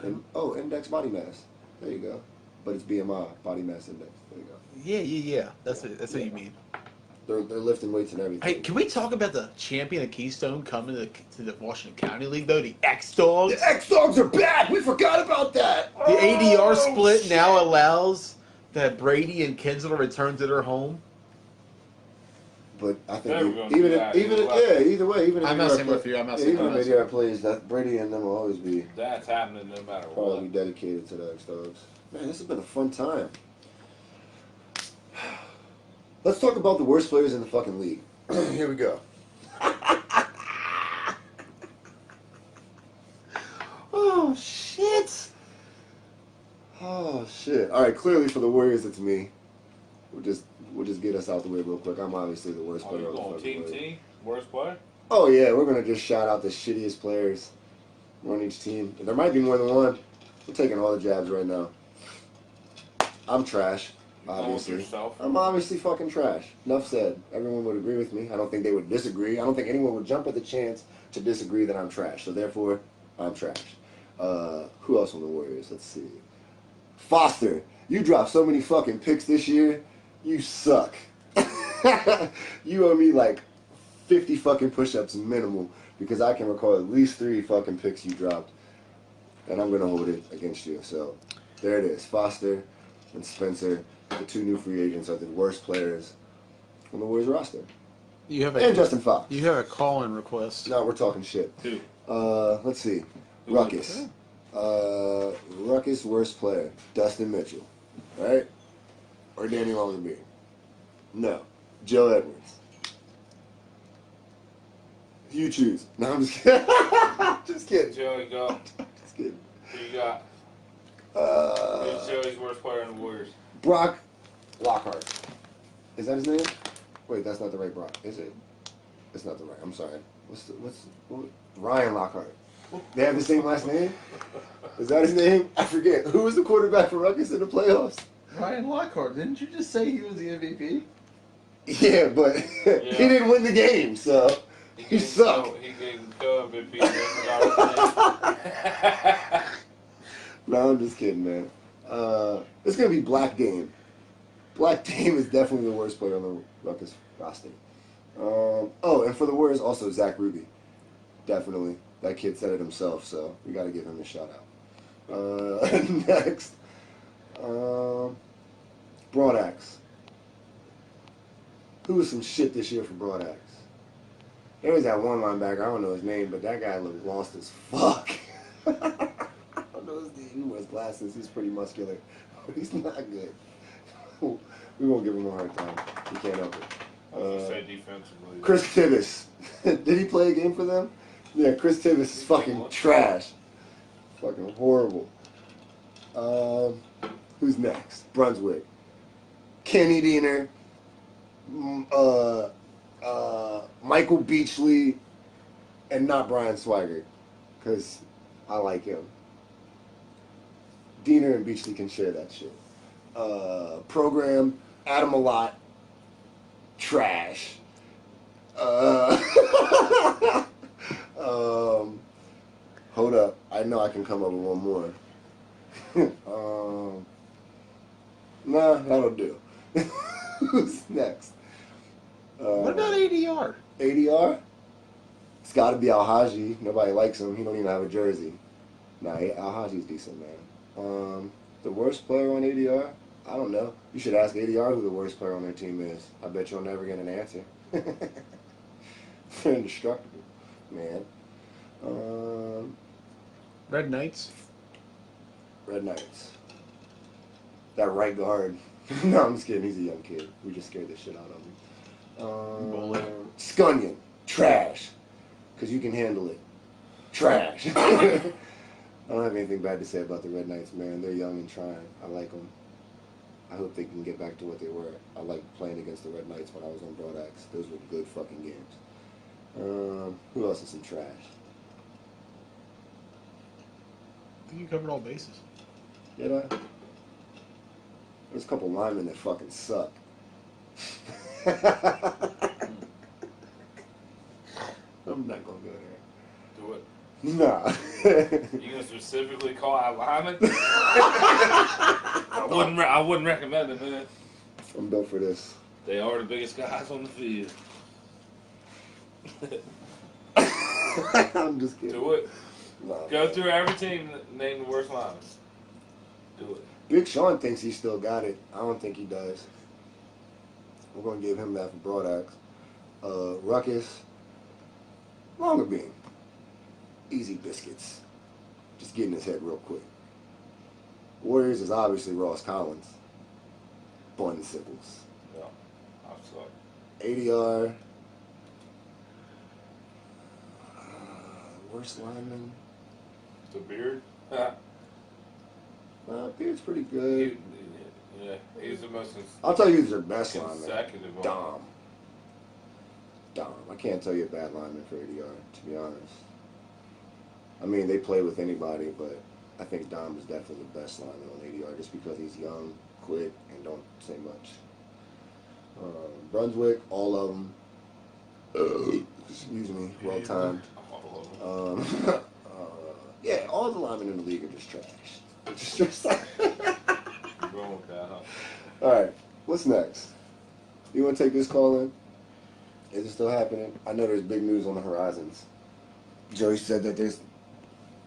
S4: And, index body mass. There you go. But it's BMI, body mass index. There you go.
S8: Yeah. That's what you mean.
S4: They're lifting weights and everything.
S8: Hey, can we talk about the champion of Keystone coming to the Washington County League though? The X-Dogs.
S4: The X-Dogs are back. We forgot about that.
S8: The ADR split now allows that Brady and Kinsler return to their home.
S4: But I
S2: They're
S4: think
S2: gonna do that
S4: either way, even if
S8: I'm
S4: ADR
S8: messing
S4: play-
S8: with you. I'm
S4: yeah,
S8: messing
S4: even
S8: with
S4: if
S8: you.
S4: ADR plays, that Brady and them will always be
S2: That's happening no matter
S4: probably
S2: what.
S4: dedicated to the X-Dogs. Man, this has been a fun time. Let's talk about the worst players in the fucking league. Here we go. Oh shit! Oh shit! All right, clearly for the Warriors, it's me. We'll just get us out the way real quick. I'm obviously the worst
S2: Are
S4: player
S2: you
S4: on the
S2: going
S4: fucking
S2: Team
S4: league.
S2: T? Worst player?
S4: Oh yeah, we're gonna just shout out the shittiest players on each team. There might be more than one. We're taking all the jabs right now. I'm trash,
S2: You going with
S4: obviously.
S2: yourself?
S4: I'm obviously fucking trash. Enough said. Everyone would agree with me. I don't think they would disagree. I don't think anyone would jump at the chance to disagree that I'm trash. So therefore, I'm trash. Who else on the Warriors? Let's see. Foster, you dropped so many fucking picks this year. You suck. You owe me like 50 fucking push-ups minimal because I can recall at least 3 fucking picks you dropped. And I'm going to hold it against you. So there it is. Foster and Spencer, the 2 new free agents, are the worst players on the Warriors roster.
S8: You have
S4: And Justin Fox.
S8: You have a call-in request.
S4: No, we're talking shit.
S2: Who?
S4: Let's see. Ruckus. Ruckus worst player. Dustin Mitchell. Right? Or Danny Longenbeer. No. Joe Edwards. You choose. No, I'm just kidding. Just kidding.
S2: Joey, go.
S4: Just kidding.
S2: Who you got? Who's Joey's worst player in the Warriors?
S4: Brock Lockhart. Is that his name? Wait, that's not the right Brock, is it? It's not the right. I'm sorry. Ryan Lockhart. They have the same last name? Is that his name? I forget. Who was the quarterback for Ruckus in the playoffs?
S8: Ryan Lockhart. Didn't you just say he was the MVP?
S4: Yeah, but he didn't win the game, so he sucked.
S2: He gave MVP.
S4: No, I'm just kidding, man. It's gonna be Black Dame. Black Dame is definitely the worst player on the Ruckus roster. And for the Warriors, also Zach Ruby. Definitely. That kid said it himself, so we got to give him a shout out. Next, Broadax. Who was some shit this year for Broadax? There was that one linebacker, I don't know his name, but that guy looked lost as fuck. I don't know his name. He wears glasses. He's pretty muscular. He's not good. We won't give him a hard time. He can't help it.
S2: I was going to say defensively.
S4: Chris Tibbs. Did he play a game for them? Yeah, Chris Tibbs is fucking trash. Fucking horrible. Who's next? Brunswick. Kenny Diener. Michael Beachley. And not Brian Swigert. Because I like him. Diener and Beachley can share that shit. Program. Adam Alott. Trash. Hold up. I know I can come up with one more. Nah, that'll do. Who's next?
S8: What about ADR?
S4: ADR? It's got to be Al-Haji. Nobody likes him. He don't even have a jersey. Nah, Alhaji's decent, man. The worst player on ADR? I don't know. You should ask ADR who the worst player on their team is. I bet you'll never get an answer. They're indestructible, man.
S8: Red Knights.
S4: Red Knights. That right guard. No, I'm just kidding. He's a young kid. We just scared the shit out of him.
S8: Bullet.
S4: Scunyon. Trash. Because you can handle it. Trash. I don't have anything bad to say about the Red Knights, man. They're young and trying. I like them. I hope they can get back to what they were. I liked playing against the Red Knights when I was on Broadax. Those were good fucking games. Who else is some trash?
S8: I think you covered all bases.
S4: Did I? There's a couple linemen that fucking suck. I'm not gonna go there.
S2: Do it.
S4: Nah.
S2: You gonna specifically call out linemen? I wouldn't recommend it, man.
S4: I'm built for this.
S2: They are the biggest guys on the field.
S4: I'm just kidding.
S2: Do it.
S4: Nah,
S2: Go
S4: man.
S2: through every team, name the worst linemen. Do it.
S4: Big Sean thinks he still got it. I don't think he does. We're gonna give him that for Broadax. Ruckus. Longer beam. Easy biscuits. Just get in his head real quick. Warriors is obviously Ross Collins. Bun Sickles.
S2: Yeah. I'm sorry.
S4: ADR. Worst lineman.
S2: The beard.
S4: Beard's pretty good.
S2: Yeah, he's the most
S4: I'll tell you who's their best lineman.
S2: consecutive one.
S4: Dom. I can't tell you a bad lineman for ADR, to be honest. I mean, they play with anybody, but I think Dom is definitely the best lineman on ADR just because he's young, quick, and don't say much. Brunswick, all of them. Excuse me, well timed.
S2: All of them.
S4: Yeah, all the linemen in the league are just trash. Just
S2: You're going with that, huh?
S4: All right, what's next? You want to take this call in? Is it still happening? I know there's big news on the horizons. Joey said that there's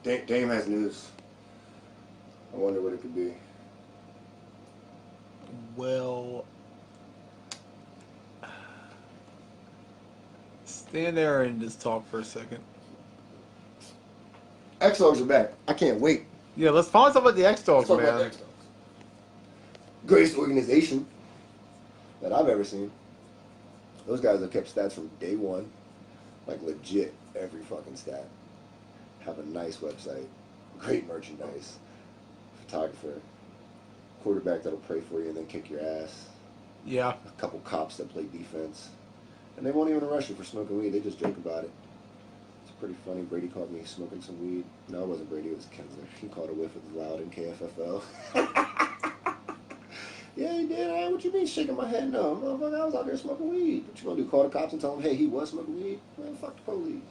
S4: Dame has news. I wonder what it could be.
S8: Well, stand there and just talk for a second.
S4: X-Dogs are back. I can't wait.
S8: Yeah, let's find something about the X-Dogs,
S4: Let's talk about the
S8: man.
S4: X-Dogs. Greatest organization that I've ever seen. Those guys have kept stats from day one. Like legit, every fucking stat. Have a nice website. Great merchandise. Photographer. Quarterback that'll pray for you and then kick your ass.
S8: Yeah.
S4: A couple cops that play defense. And they won't even arrest you for smoking weed. They just joke about it. It's pretty funny. Brady caught me smoking some weed. No, it wasn't Brady. It was Kensler. He caught a whiff of Loud in KFFL. Yeah, he did. Hey, what you mean shaking my head? No, motherfucker, I was out there smoking weed. What you gonna do, call the cops and tell them, hey, he was smoking weed? Man, fuck the police.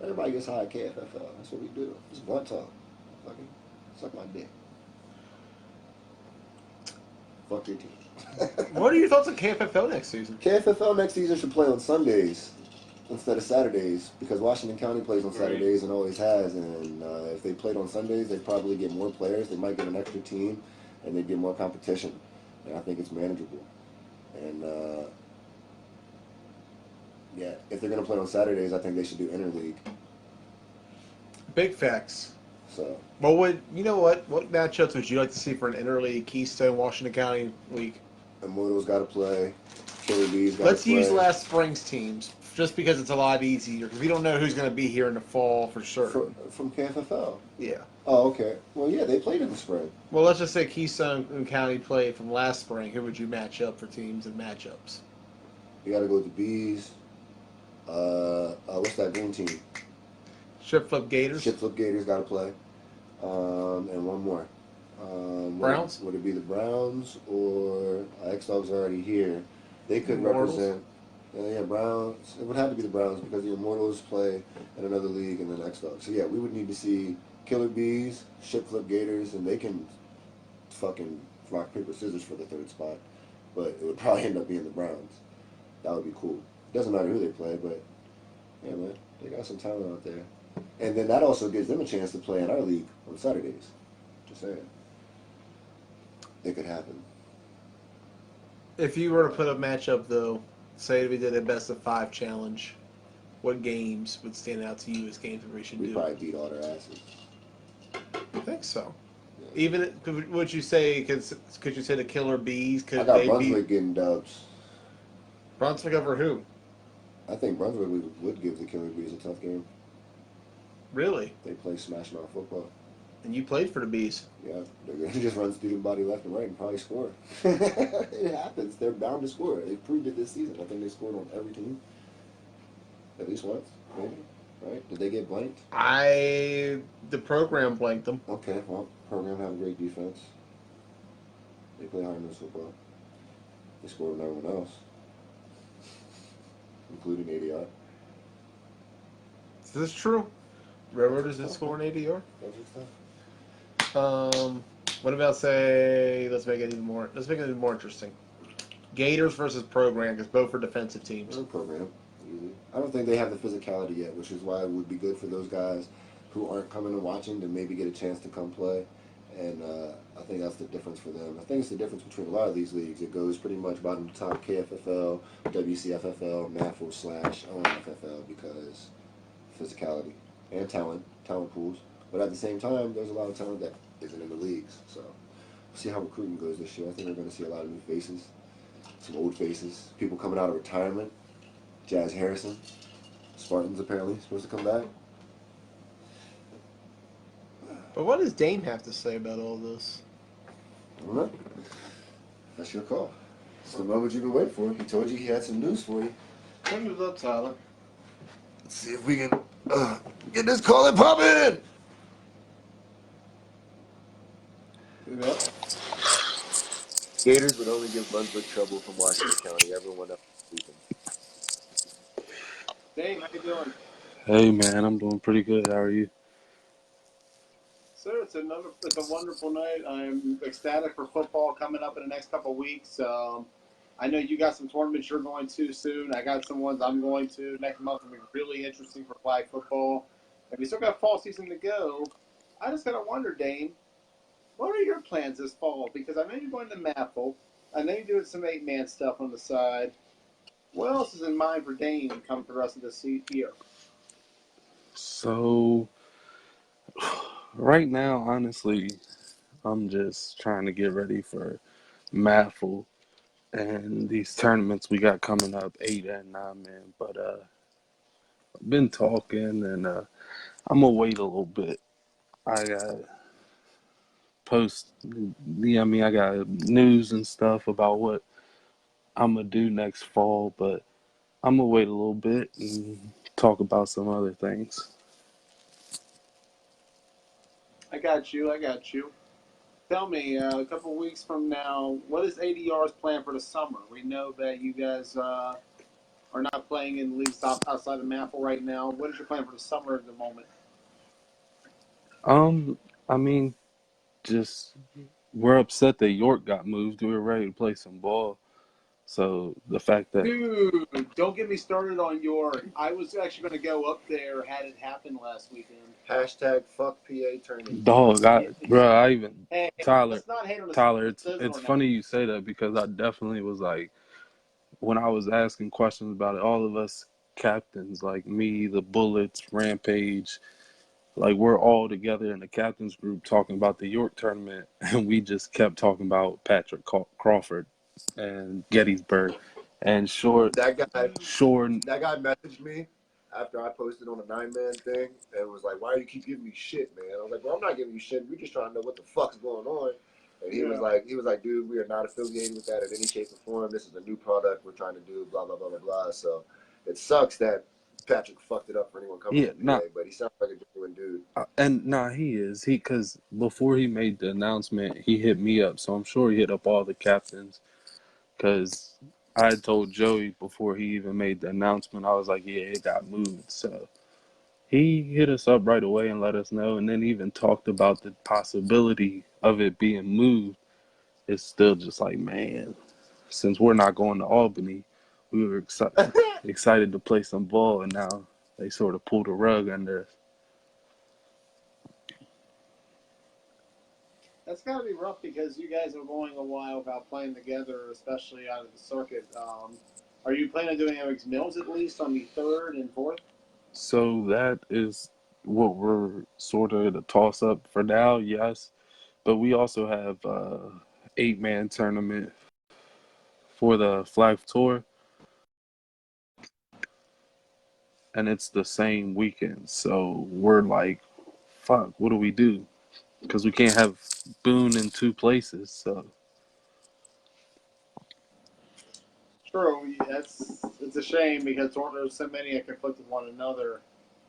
S4: Everybody gets high at KFFL. That's what we do. It's blunt talk. Fucking suck my dick. Fuck your team.
S8: What are your thoughts on KFFL next season?
S4: KFFL next season should play on Sundays instead of Saturdays because Washington County plays on
S2: Right.
S4: Saturdays and always has. And if they played on Sundays, they'd probably get more players. They might get an extra team, and they'd get more competition. And I think it's manageable. And yeah, if they're gonna play on Saturdays, I think they should do interleague.
S8: Big facts.
S4: So
S8: Well, you know what? What matchups would you like to see for an interleague Keystone Washington County League?
S4: Immortals got to play. Killer Bees got to play.
S8: Let's use last spring's teams, just because it's a lot easier. Because we don't know who's going to be here in the fall for certain.
S4: from KFFL.
S8: Yeah.
S4: Oh, okay. Well, yeah, they played in the spring.
S8: Well, let's just say Keystone County played from last spring. Who would you match up for teams and matchups?
S4: You got to go with the Bees. What's that green team?
S8: Ship Flip Gators.
S4: Ship Flip Gators got to play. And one more.
S8: Browns?
S4: Would it be the Browns or X-Dogs are already here? They could
S8: Immortals?
S4: represent. Yeah, Browns. It would have to be the Browns because the Immortals play in another league and then X-Dogs. So yeah, we would need to see Killer Bees, Ship Flip Gators, and they can fucking rock, paper, scissors for the third spot. But it would probably end up being the Browns. That would be cool. Doesn't matter who they play, but yeah, man, they got some talent out there. And then that also gives them a chance to play in our league on Saturdays. Just saying. It could happen.
S8: If you were to put a matchup, though, say we did a best of 5 challenge, what games would stand out to you as games that we should
S4: We'd
S8: do?
S4: probably beat all their asses.
S8: I think so.
S4: Yeah.
S8: Even would you say could you say the Killer Bees?
S4: I
S8: Could
S4: got
S8: they
S4: Brunswick
S8: beat
S4: getting dubs.
S8: Brunswick over who?
S4: I think Brunswick would give the Killer Bees a tough game.
S8: Really?
S4: They play smashing out football.
S8: And you played for the Bees.
S4: Yeah, they're going to just run student body left and right and probably score. It happens. They're bound to score. They proved it this season. I think they scored on every team. At least once, maybe. Right? Did they get blanked?
S8: The program blanked them.
S4: Okay, well, program have a great defense. They play hard-nosed football. They scored on everyone else, including ADR.
S8: Is this true? Railroaders did score an ADR.
S4: That's good stuff.
S8: What about say? Let's make it even more interesting. Gators versus program, because both are defensive teams.
S4: It's a program, easy. I don't think they have the physicality yet, which is why it would be good for those guys who aren't coming and watching to maybe get a chance to come play. And I think that's the difference for them. I think it's the difference between a lot of these leagues. It goes pretty much bottom to top, KFFL, WCFFL, MAFL/ONFFL, because physicality and talent pools. But at the same time, there's a lot of talent that isn't in the leagues. So we'll see how recruiting goes this year. I think we're going to see a lot of new faces, some old faces, people coming out of retirement. Jazz Harrison, Spartans apparently supposed to come back.
S8: But what does Dame have to say about all this?
S4: I don't know. That's your call. It's the moment you've been waiting for. He told you he had some news for you.
S8: Turn it up, Tyler.
S4: Let's see if we can get this call and pop in.
S8: Yep.
S4: Gators would only give Brunswick trouble from Washington County. Everyone else is sleeping.
S6: Dave, how you doing?
S9: Hey man, I'm doing pretty good. How are you?
S6: Sir, it's a wonderful night. I'm ecstatic for football coming up in the next couple of weeks. I know you got some tournaments you're going to soon. I got some ones I'm going to. Next month will be really interesting for flag football. And we still got fall season to go. I just got to wonder, Dane, what are your plans this fall? Because I know you're going to MAFL. I know you're doing some 8-man stuff on the side. What else is in mind for Dane coming for the rest of this year?
S9: So, right now, honestly, I'm just trying to get ready for MAFL and these tournaments we got coming up, 8 and 9 man. But I've been talking, and I'm gonna wait a little bit. I got I got news and stuff about what I'm gonna do next fall, but I'm gonna wait a little bit and talk about some other things.
S6: I got you. Tell me, a couple weeks from now, what is ADR's plan for the summer? We know that you guys are not playing in leagues outside of MAFL right now. What is your plan for the summer at the moment?
S9: I mean, just we're upset that York got moved. We were ready to play some ball. So the fact that
S6: Dude, don't get me started on York. I was actually going to go up there had it happened last weekend.
S4: Hashtag fuck PA tournament.
S9: dog, I even
S6: Hey,
S9: Tyler,
S6: let's not hate on the
S9: it's funny you say that because I definitely was like, when I was asking questions about it, all of us captains, like me, the Bullets, Rampage, like we're all together in the captains group talking about the York tournament, and we just kept talking about Patrick Crawford and Gettysburg and
S4: That guy
S9: Shore.
S4: messaged me after I posted on a 9-man thing and was like, "Why do you keep giving me shit, man?" I was like, "Well, I'm not giving you shit. We're just trying to know what the fuck's going on." And he was like, "Dude, we are not affiliated with that in any shape or form. This is a new product we're trying to do. Blah blah blah blah blah." So it sucks that Patrick fucked it up for anyone coming to PA, but he sounds like a genuine dude.
S9: And he is. Because before he made the announcement, he hit me up. So I'm sure he hit up all the captains. Because I had told Joey before he even made the announcement, I was like, yeah, it got moved. So he hit us up right away and let us know. And then even talked about the possibility of it being moved. It's still just like, man, since we're not going to Albany, we were excited to play some ball. And now they sort of pulled a rug under us.
S6: That's got to be rough because you guys are going a while without playing together, especially out of the circuit. Are you planning on doing MX Mills at least on the 3rd and 4th?
S9: So that is what we're sort of the toss up for now, yes. But we also have 8-man tournament for the Flag Tour, and it's the same weekend. So we're like, fuck, what do we do? Because we can't have Boone in 2 places. So
S6: True. It's a shame because there's so many that conflict with one another.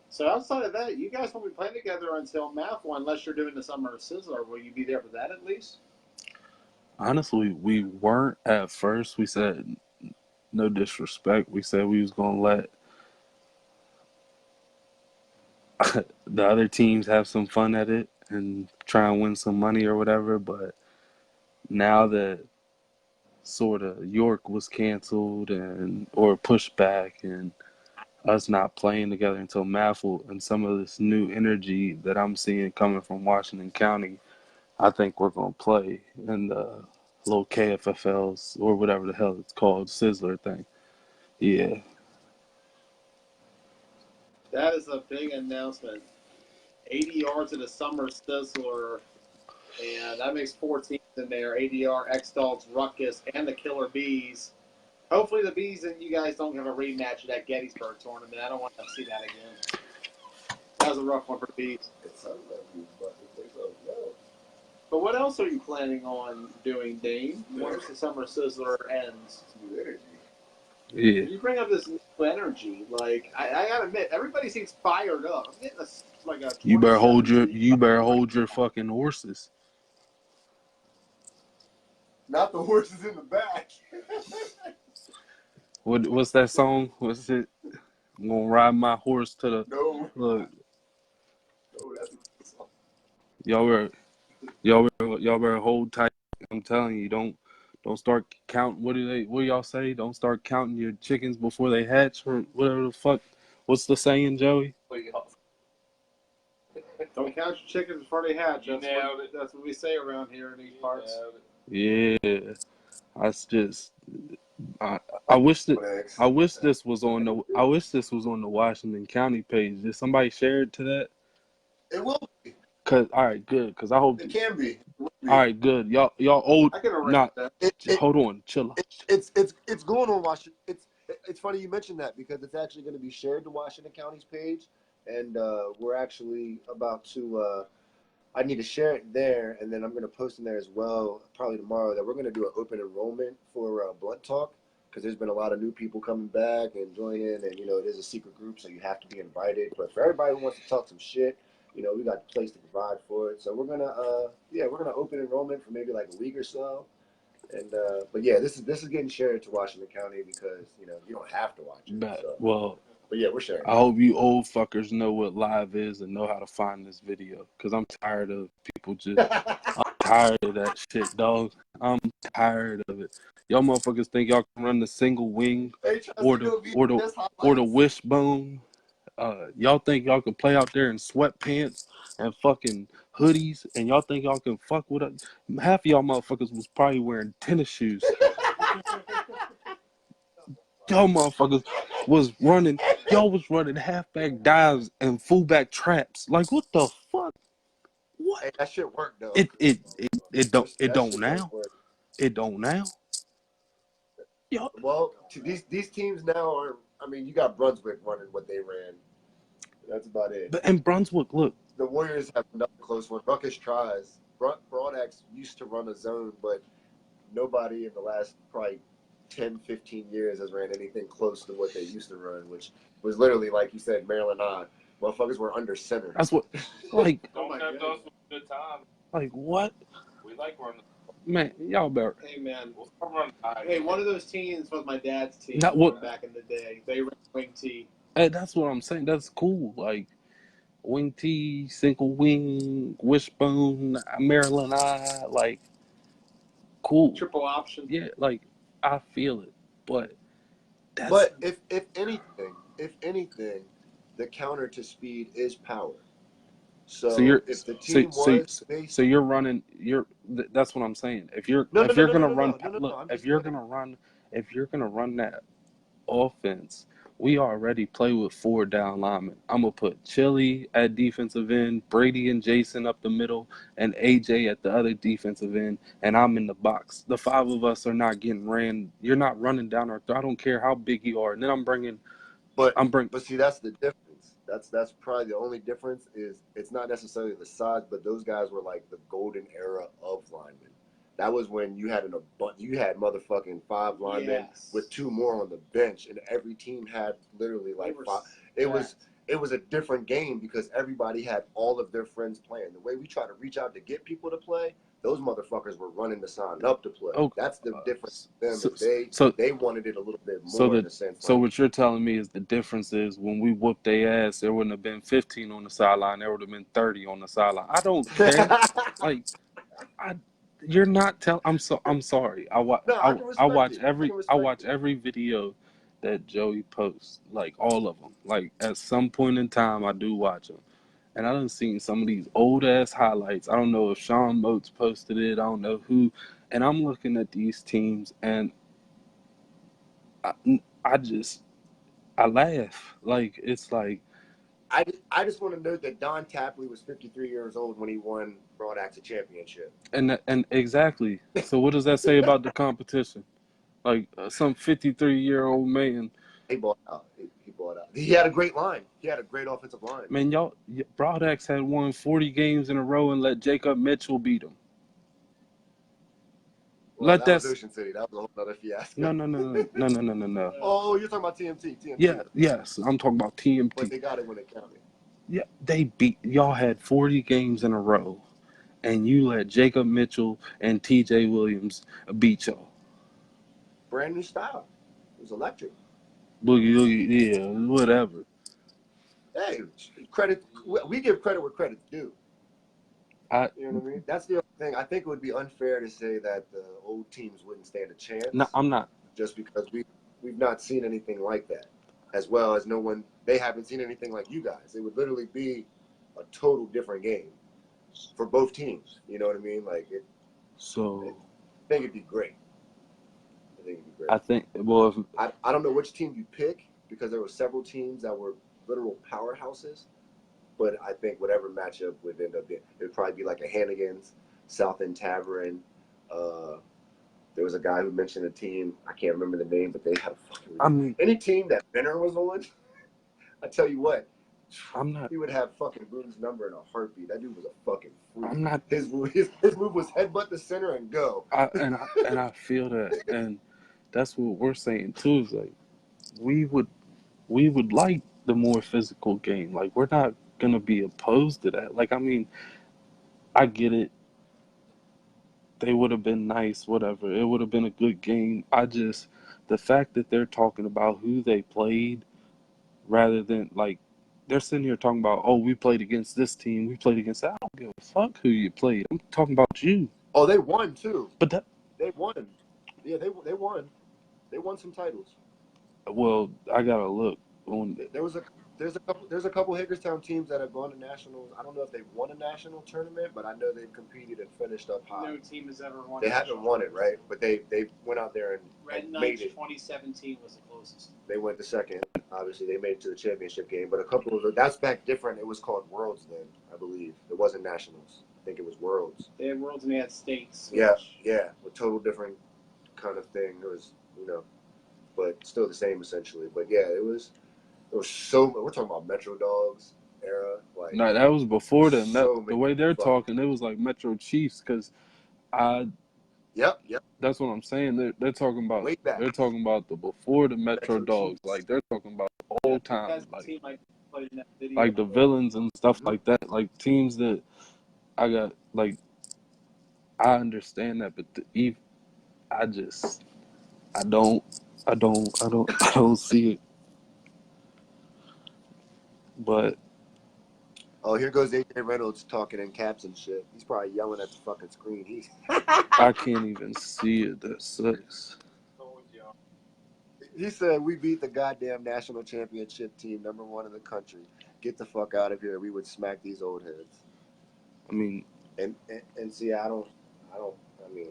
S6: So outside of that, you guys won't be playing together until MAFL unless you're doing the Summer Sizzler. Will you be there for that at least?
S9: honestly, we weren't at first. We said, no disrespect, we said we was going to let the other teams have some fun at it and try and win some money or whatever. But now that sort of York was canceled and or pushed back, and us not playing together until MAFL, and some of this new energy that I'm seeing coming from Washington County, I think we're gonna play in the little KFFLs or whatever the hell it's called, Sizzler thing. Yeah.
S6: That is a big announcement. 80 yards at a Summer Sizzler, and that makes 4 teams in there. ADR, X-Dogs, Ruckus, and the Killer Bees. Hopefully the Bees and you guys don't have a rematch at that Gettysburg tournament. I don't want to see that again. That was a rough one for the Bees. But what else are you planning on doing, Dane, once the Summer Sizzler ends?
S9: Yeah.
S6: You bring up this new energy. Like, I gotta admit, everybody seems fired up. I'm getting a
S9: You better hold
S6: 2017
S9: your fucking horses.
S4: Not the horses in the back.
S9: What's that song? What's it? I'm gonna ride my horse to the
S4: No.
S9: look.
S4: No, that's
S9: Y'all better hold tight. I'm telling you, don't start counting. What do y'all say? Don't start counting your chickens before they hatch, or whatever the fuck. What's the saying, Joey?
S6: Don't count your chickens before they hatch. That's what we say around here in these parts.
S9: Yeah, that's just. I wish this was on the Washington County page. Did somebody share it to that?
S4: It will be.
S9: All right, good. Cause I hope
S4: It can be.
S9: All right, good. Y'all old.
S6: I can arrange
S9: Not.
S6: that.
S9: Hold on, chill.
S4: It's going on Washington. It's funny you mentioned that because it's actually going to be shared to Washington County's page, and we're actually about to. I need to share it there, and then I'm going to post in there as well, probably tomorrow, that we're going to do an open enrollment for Blunt Talk, because there's been a lot of new people coming back and joining, and it is a secret group, so you have to be invited. But for everybody who wants to talk some shit, we got a place to provide for it. So we're gonna open enrollment for maybe like a week or so, and but yeah, this is getting shared to Washington County because you don't have to watch it. So.
S9: Well.
S4: But yeah, we're sharing.
S9: I hope you old fuckers know what live is and know how to find this video. Because I'm tired of people I'm tired of that shit, dog. I'm tired of it. Y'all motherfuckers think y'all can run the single wing or the wishbone. Y'all think y'all can play out there in sweatpants and fucking hoodies, and y'all think y'all can fuck with us. Half of y'all motherfuckers was probably wearing tennis shoes. Y'all motherfuckers was running halfback dives and fullback traps. Like, what the fuck? What?
S4: Hey, that shit worked though.
S9: It don't now. It don't now. Yo.
S4: Well, these teams now are. I mean, you got Brunswick running what they ran. That's about it.
S9: And Brunswick, look.
S4: The Warriors have another close one. Ruckus tries. Broadax used to run a zone, but nobody in the last probably 10, 15 years has ran anything close to what they used to run, which was literally, like you said, Maryland High. Motherfuckers were under center.
S9: That's what, like,
S2: Don't tempt us with a good time.
S9: Like, what?
S2: We like running.
S9: Man, y'all better.
S6: Hey, man.
S2: We'll run high.
S6: Hey, one of those teams was my dad's team back in the day. They ran wing T.
S9: Hey, that's what I'm saying. That's cool. Like, wing T, single wing, wishbone, Maryland Eye, like, cool.
S6: Triple option.
S9: Yeah, like, I feel it. But
S4: if anything, the counter to speed is power. So
S9: you're
S4: if the
S9: so
S4: team
S9: so
S4: was based,
S9: so you're running. That's what I'm saying. If you're
S4: no, no,
S9: if
S4: no,
S9: you're
S4: no, no,
S9: gonna
S4: no,
S9: run,
S4: no, no, no, no.
S9: look,
S4: I'm
S9: if
S4: just
S9: you're
S4: saying.
S9: gonna run that offense, we already play with 4 down linemen. I'm gonna put Chili at defensive end, Brady and Jason up the middle, and AJ at the other defensive end, and I'm in the box. The 5 of us are not getting ran. You're not running down our throat. I don't care how big you are. And then I'm bringing.
S4: But see, that's the difference. That's probably the only difference is it's not necessarily the size, but those guys were like the golden era of linemen. That was when you had you had motherfucking 5 linemen with 2 more on the bench, and every team had literally like 5. It was a different game because everybody had all of their friends playing. The way we try to reach out to get people to play, those motherfuckers were running to sign up to play.
S9: Oh,
S4: That's the difference with them.
S9: so
S4: They wanted it a little bit
S9: So
S4: more in
S9: the
S4: a sense.
S9: so
S4: Like,
S9: what you're telling me is the difference is when we whooped their ass, there wouldn't have been 15 on the sideline. There would have been 30 on the sideline. I don't care. Like, you're not telling. I'm sorry. I watch.
S4: No, I can
S9: I
S4: respect
S9: watch
S4: it. I can
S9: I
S4: respect
S9: watch
S4: it.
S9: every video that Joey posts. Like all of them. Like at some point in time, I do watch them. And I done seen some of these old ass highlights. I don't know if Sean Moats posted it. I don't know who. And I'm looking at these teams, and I just I laugh. Like it's like
S4: I just want to note that Don Tapley was 53 years old when he won Broad Axe Championship.
S9: and exactly. So what does that say about the competition? Like some 53-year-old man.
S4: He bought out. He bought out. He had a great line. He had a great offensive line.
S9: Man, Broadax had won 40 games in a row and let Jacob Mitchell beat him.
S4: Well, that was Ocean City. That was a whole other fiasco.
S9: No.
S4: Oh, you're talking about TMT.
S9: Yeah, yes, I'm talking about TMT.
S4: But they got it when it counted.
S9: Yeah, they beat y'all. Had 40 games in a row, and you let Jacob Mitchell and TJ Williams beat y'all.
S4: Brand new style. It was electric.
S9: Boogie, yeah, whatever.
S4: Hey, credit. We give credit where credit's due. You know what I mean? That's the other thing. I think it would be unfair to say that the old teams wouldn't stand a chance.
S9: No, I'm not.
S4: Just because we've not seen anything like that, as well as they haven't seen anything like you guys. It would literally be a total different game for both teams. You know what I mean? Like it.
S9: So
S4: I think it'd be great.
S9: I think well,
S4: I don't know which team you pick because there were several teams that were literal powerhouses. But I think whatever matchup would end up being, it would probably be like a Hannigan's, South End Tavern. There was a guy who mentioned a team. I can't remember the name, but they had a fucking. Any team that Benner was on, I tell you what, he would have fucking Boone's number in a heartbeat. That dude was a fucking freak. His move was headbutt the center and go.
S9: I feel that, and that's what we're saying too. Is like we would like the more physical game. Like we're not gonna be opposed to that. Like I mean, I get it. They would have been nice, whatever. It would have been a good game. The fact that they're talking about who they played rather than like they're sitting here talking about, oh, we played against this team, we played against that. I don't give a fuck who you played. I'm talking about you.
S4: Oh, they won too.
S9: But
S4: they won. Yeah, they won. They won some titles.
S9: Well, I gotta look.
S4: There's a couple Hagerstown teams that have gone to nationals. I don't know if they've won a national tournament, but I know they've competed and finished up high.
S10: No team has ever won.
S4: They haven't won it, right? But they went out there and
S10: Red
S4: made
S10: Knights
S4: it.
S10: 2017 was the closest.
S4: They went to second. Obviously, they made it to the championship game. But a couple of that's back different. It was called Worlds then, I believe. It wasn't nationals. I think it was Worlds.
S10: They had Worlds and they had states.
S4: Yeah, a total different kind of thing. It was, but still the same essentially. But yeah, it was so. We're talking about Metro Dogs era. Like
S9: no, that was before then. The way they're
S4: fuck.
S9: talking, it was like Metro Chiefs because
S4: Yep.
S9: That's what I'm saying. They're talking about.
S4: Way back.
S9: They're talking about the before the Metro Dogs.
S4: Chiefs.
S9: Like they're talking about old time,
S10: Like
S9: like the villains and stuff like that. Like teams that I got. Like I understand that, but I don't see it. But
S4: oh, here goes AJ Reynolds talking in caps and shit. He's probably yelling at the fucking screen.
S9: I can't even see it. That sucks.
S4: He said, "We beat the goddamn national championship team, #1 in the country. Get the fuck out of here. We would smack these old heads."
S9: mean,
S4: And see, I mean,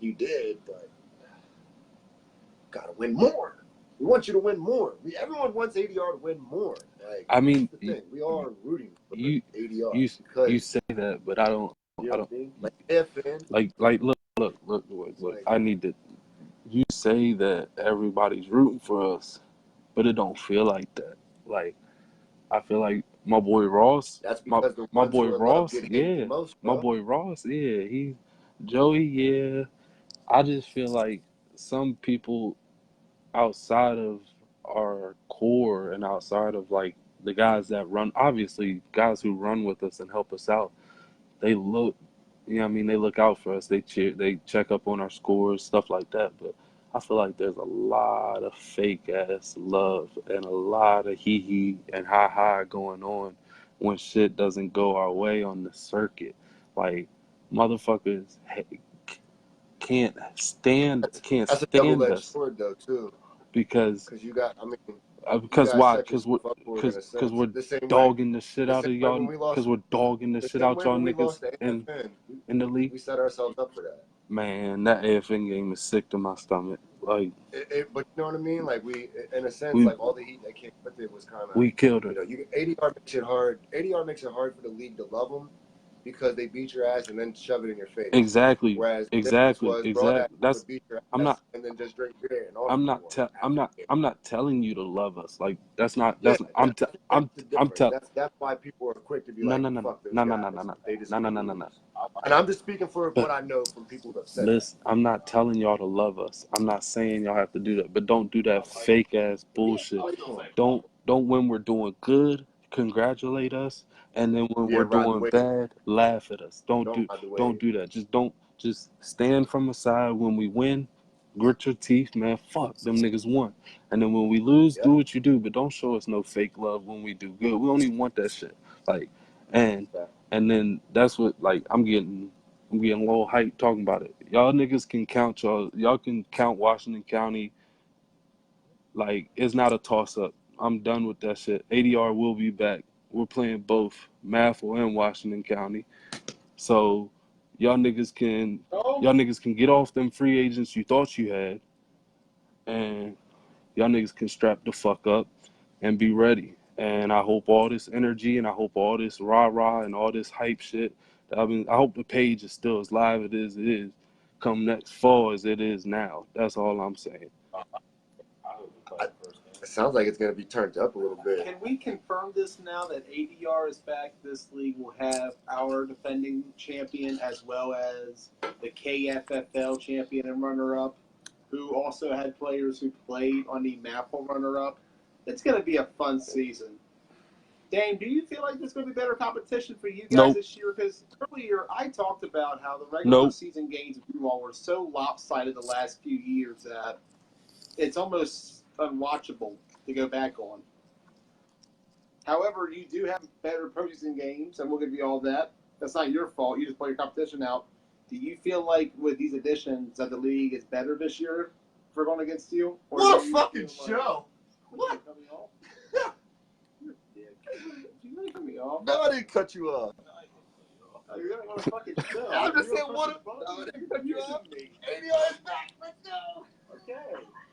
S4: you did, but gotta win more. We want you to win more. Everyone wants ADR to win more. Like,
S9: I mean,
S4: that's the thing. We are rooting for
S9: you
S4: ADR
S9: you
S4: because
S9: say that, but I don't.
S4: you
S9: I
S4: know
S9: don't
S4: what I mean. Like, FN,
S9: like. Look.
S4: like,
S9: I need to. You say that everybody's rooting for us, but it don't feel like that. Like I feel like my boy Ross,
S4: that's because the
S9: my
S4: ones
S9: boy
S4: who are loved
S9: Ross,
S4: get hated the
S9: yeah,
S4: most,
S9: my
S4: bro.
S9: boy Ross, yeah, Joey, yeah. I just feel like some people outside of our core and outside of like the guys that run, obviously guys who run with us and help us out, they look, you know what I mean, they look out for us, they cheer, they check up on our scores, stuff like that. But I feel like there's a lot of fake ass love and a lot of hee hee and ha ha going on when shit doesn't go our way on the circuit. Like motherfuckers can't stand
S4: That's a double-edged
S9: us
S4: sword, though, too.
S9: because
S4: Because you got, I mean, you
S9: because
S4: guys
S9: why?
S4: set yourself up for it in a
S9: Because
S4: sense.
S9: we're dogging the shit out of
S4: When
S9: y'all.
S4: we
S9: Because
S4: lost,
S9: we're dogging the
S4: the
S9: shit
S4: same
S9: out
S4: way
S9: y'all
S4: when we
S9: niggas
S4: lost to
S9: in
S4: AFN,
S9: the league.
S4: we set ourselves up for that.
S9: Man, that AFN game is sick to my stomach. Like
S4: But you know what I mean? Like we, in a sense,
S9: we
S4: like all the heat that came with it was kind of,
S9: we killed her.
S4: you know, ADR makes it hard. ADR makes it hard for the league to love them because they beat your ass and then shove it in your face.
S9: Exactly.
S4: Whereas the difference was Broadax
S9: That's
S4: would beat your
S9: I'm
S4: ass
S9: not
S4: and then just drink beer and all
S9: I'm
S4: you
S9: not
S4: want.
S9: I'm not telling you to love us. Like that's not
S4: Yeah,
S9: that's I'm
S4: that's the difference.
S9: telling.
S4: That's why people are quick to be
S9: No
S4: like,
S9: no no
S4: fuck those
S9: no
S4: guys.
S9: no no no no
S4: They just
S9: no no
S4: want
S9: no
S4: to
S9: no
S4: lose.
S9: no.
S4: And I'm just speaking for
S9: But
S4: what I know from people who have said
S9: listen, I'm not telling y'all to love us. I'm not saying y'all have to do that. But don't do that fake ass bullshit. Don't when we're doing good, congratulate us, and then when we're
S4: ride the
S9: doing
S4: wave.
S9: bad, laugh at us. Don't
S4: ride the wave.
S9: do that. Just stand from the side when we win. Grit your teeth, man. Fuck them niggas won. And then when we lose, do what you do, but don't show us no fake love when we do good. We don't even want that shit. Like, and then that's what like I'm getting a little hyped talking about it. Y'all niggas can count y'all can count Washington County. Like it's not a toss up. I'm done with that shit. ADR will be back. We're playing both Mathel and Washington County. So y'all niggas can get off them free agents you thought you had, and y'all niggas can strap the fuck up and be ready. And I hope all this energy and I hope all this rah-rah and all this hype shit. I hope the page is still as live it is come next fall as it is now. That's all I'm saying.
S4: It sounds like it's going to be turned up a little bit.
S10: Can we confirm this now that ADR is back? This league will have our defending champion as well as the KFFL champion and runner-up, who also had players who played on the Mathel runner-up. It's going to be a fun season. Dame, do you feel like there's going to be better competition for you guys this year? Because earlier I talked about how the regular season games of you all were so lopsided the last few years that it's almost unwatchable to go back on. However, you do have better postseason games, and we'll give you all that. That's not your fault. You just play your competition out. Do you feel like with these additions that the league is better this year for going against you? Or
S4: what a fucking show! What?
S10: You're a dick. You really cut me off.
S4: No, I didn't cut you off.
S10: Oh, you're going to fucking show.
S4: I'm just saying, what a... No, I didn't cut you off. ADR is back. Let's go.
S10: Okay.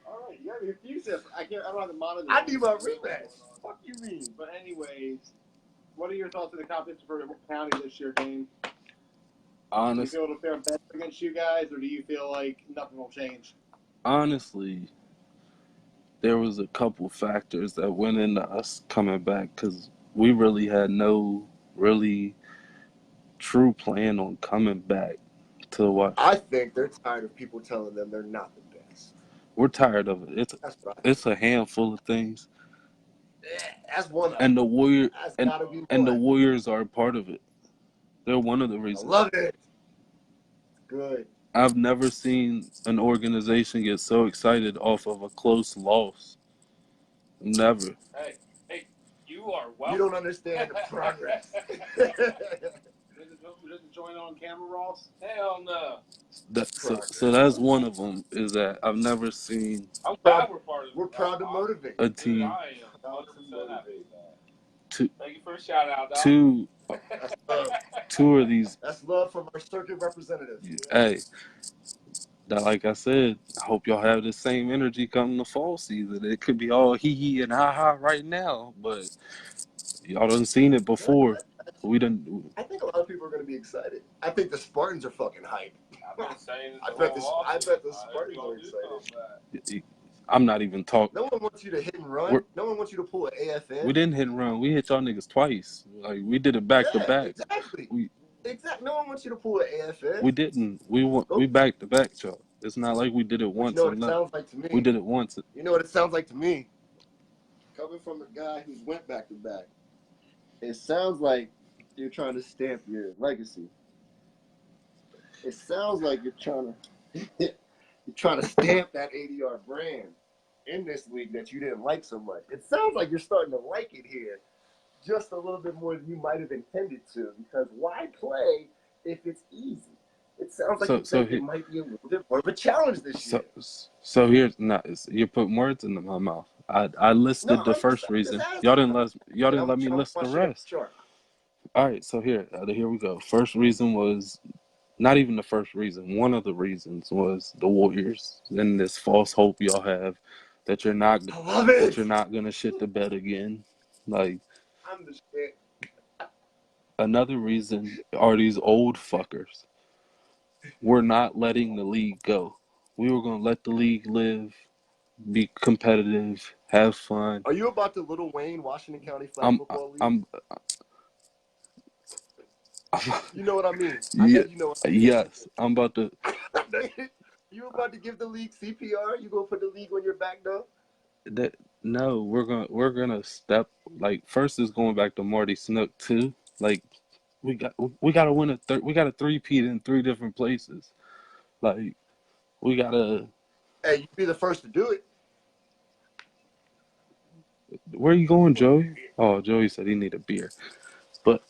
S10: All right. You got me confused. I don't have the monitor.
S4: I need my rematch. Fuck you mean?
S10: But anyways, what are your thoughts of the competition for County this year, Dane?
S9: Honestly,
S10: do you feel it'll fare better against you guys, or do you feel like nothing will change?
S9: Honestly, there was a couple factors that went into us coming back because we really had no really true plan on coming back to what.
S4: I think they're tired of people telling them they're not the best.
S9: We're tired of it. It's a handful of things.
S4: That's one of
S9: and the Warrior
S4: them.
S9: And the Warriors are a part of it. They're one of the reasons.
S4: I love it. Good.
S9: I've never seen an organization get so excited off of a close loss. Never.
S2: Hey, you are welcome.
S4: You don't understand the progress.
S10: Doesn't join on camera, Ross?
S2: Hell no.
S9: So that's one of them. Is that I've never seen.
S2: I'm glad we're part of it.
S4: We're proud to motivate
S9: a team.
S2: I am 100% happy with that.
S9: Thank
S2: you for a shout out, dog.
S9: Two. two of these.
S4: That's love from our circuit representatives.
S9: Hey, that like I said, I hope y'all have the same energy coming the fall season. It could be all hee hee and ha ha right now, but y'all done seen it before. We done.
S4: I think a lot of people are going to be excited. I think the Spartans are fucking hyped.
S2: I've been saying this
S4: I
S2: all
S4: bet the
S2: offseason.
S4: Spartans are excited.
S9: I'm not even talking.
S4: No one wants you to hit and run. No one wants you to pull an AFN.
S9: We didn't hit and run. We hit y'all niggas twice. Like we did it back to back.
S4: Exactly. No one wants you to pull an AFN.
S9: We didn't. We back to back, y'all. It's not like we did it once.
S4: You know what it sounds like to me?
S9: We did it once.
S4: You know what it sounds like to me? Coming from a guy who's went back to back, it sounds like you're trying to stamp your legacy. It sounds like you're trying to stamp that ADR brand in this league that you didn't like so much. It sounds like you're starting to like it here just a little bit more than you might have intended to, because why play if it's easy? It sounds like it might be a little bit more of a challenge this year.
S9: So here's you're putting words into my mouth. I listed the first reason. Y'all didn't let me list the rest. All right, so here we go. First reason was not even the first reason. One of the reasons was the Warriors and this false hope y'all have that you're not gonna shit the bed again. Like,
S4: I'm the shit.
S9: Another reason are these old fuckers. We're not letting the league go. We were gonna let the league live, be competitive, have fun.
S4: Are you about the Little Wayne Washington County Flag Football League? You know what I mean? You know what I mean.
S9: Yes, I'm about to.
S4: You about to give the league CPR? You gonna put the league on your back though?
S9: No, we're gonna step like first is going back to Marty Snook too. Like we got to win we got to three-peat in 3 different places. Like we gotta.
S4: Hey, you be the first to do it.
S9: Where are you going, Joey? Oh, Joey said he need a beer, but.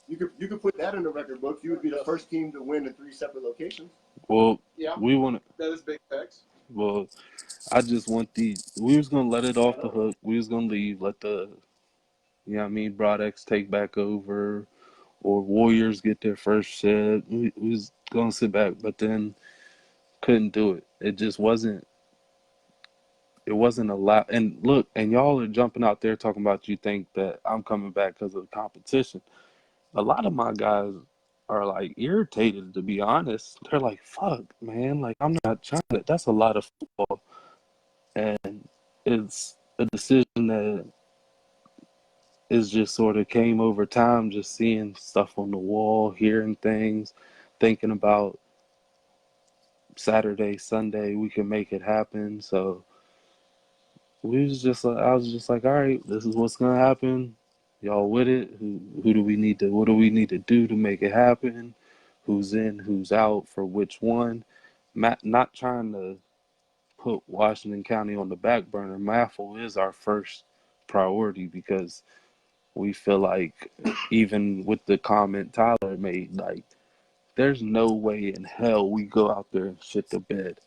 S4: You could put that in the record book. You would be the first team to win in 3 separate locations.
S9: Well,
S10: yeah,
S9: we want to.
S10: That is big facts.
S9: Well, I just want we was gonna let it off the hook. We was gonna leave, let the, Broadex take back over, or Warriors get their first set. We was gonna sit back, but then couldn't do it. It just wasn't. It wasn't a lot. And look, and y'all are jumping out there talking about you think that I'm coming back because of the competition. A lot of my guys are like irritated, to be honest. They're like, fuck, man, like I'm not trying to. That's a lot of football. And it's a decision that is just sort of came over time, just seeing stuff on the wall, hearing things, thinking about Saturday, Sunday, we can make it happen. So I was just like, all right, this is what's gonna happen. Y'all with it? What do we need to do to make it happen? Who's in, who's out for which one? Not trying to put Washington County on the back burner. MAFL is our first priority because we feel like, even with the comment Tyler made, like there's no way in hell we go out there and shit the bed.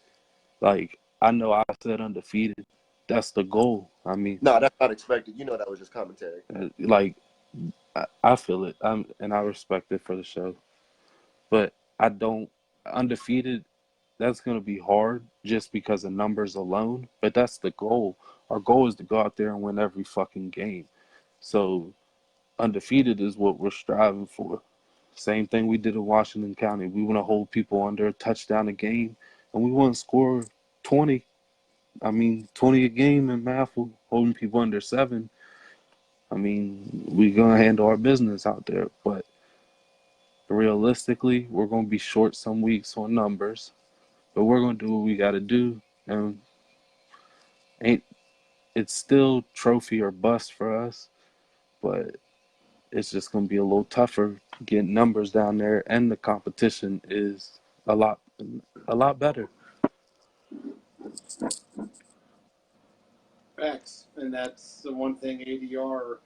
S9: Like, I know I said undefeated. That's the goal. I mean,
S4: no, that's not expected. You know that was just commentary.
S9: Like, I feel it. And I respect it for the show. But I don't undefeated. That's gonna be hard just because of numbers alone. But that's the goal. Our goal is to go out there and win every fucking game. So undefeated is what we're striving for. Same thing we did in Washington County. We want to hold people under a touchdown a game, and we want to score 20. 20 a game in MAFL, holding people under 7. We're going to handle our business out there. But realistically, we're going to be short some weeks on numbers. But we're going to do what we got to do. And it's still trophy or bust for us. But it's just going to be a little tougher getting numbers down there. And the competition is a lot better.
S10: Facts, and that's the one thing ADR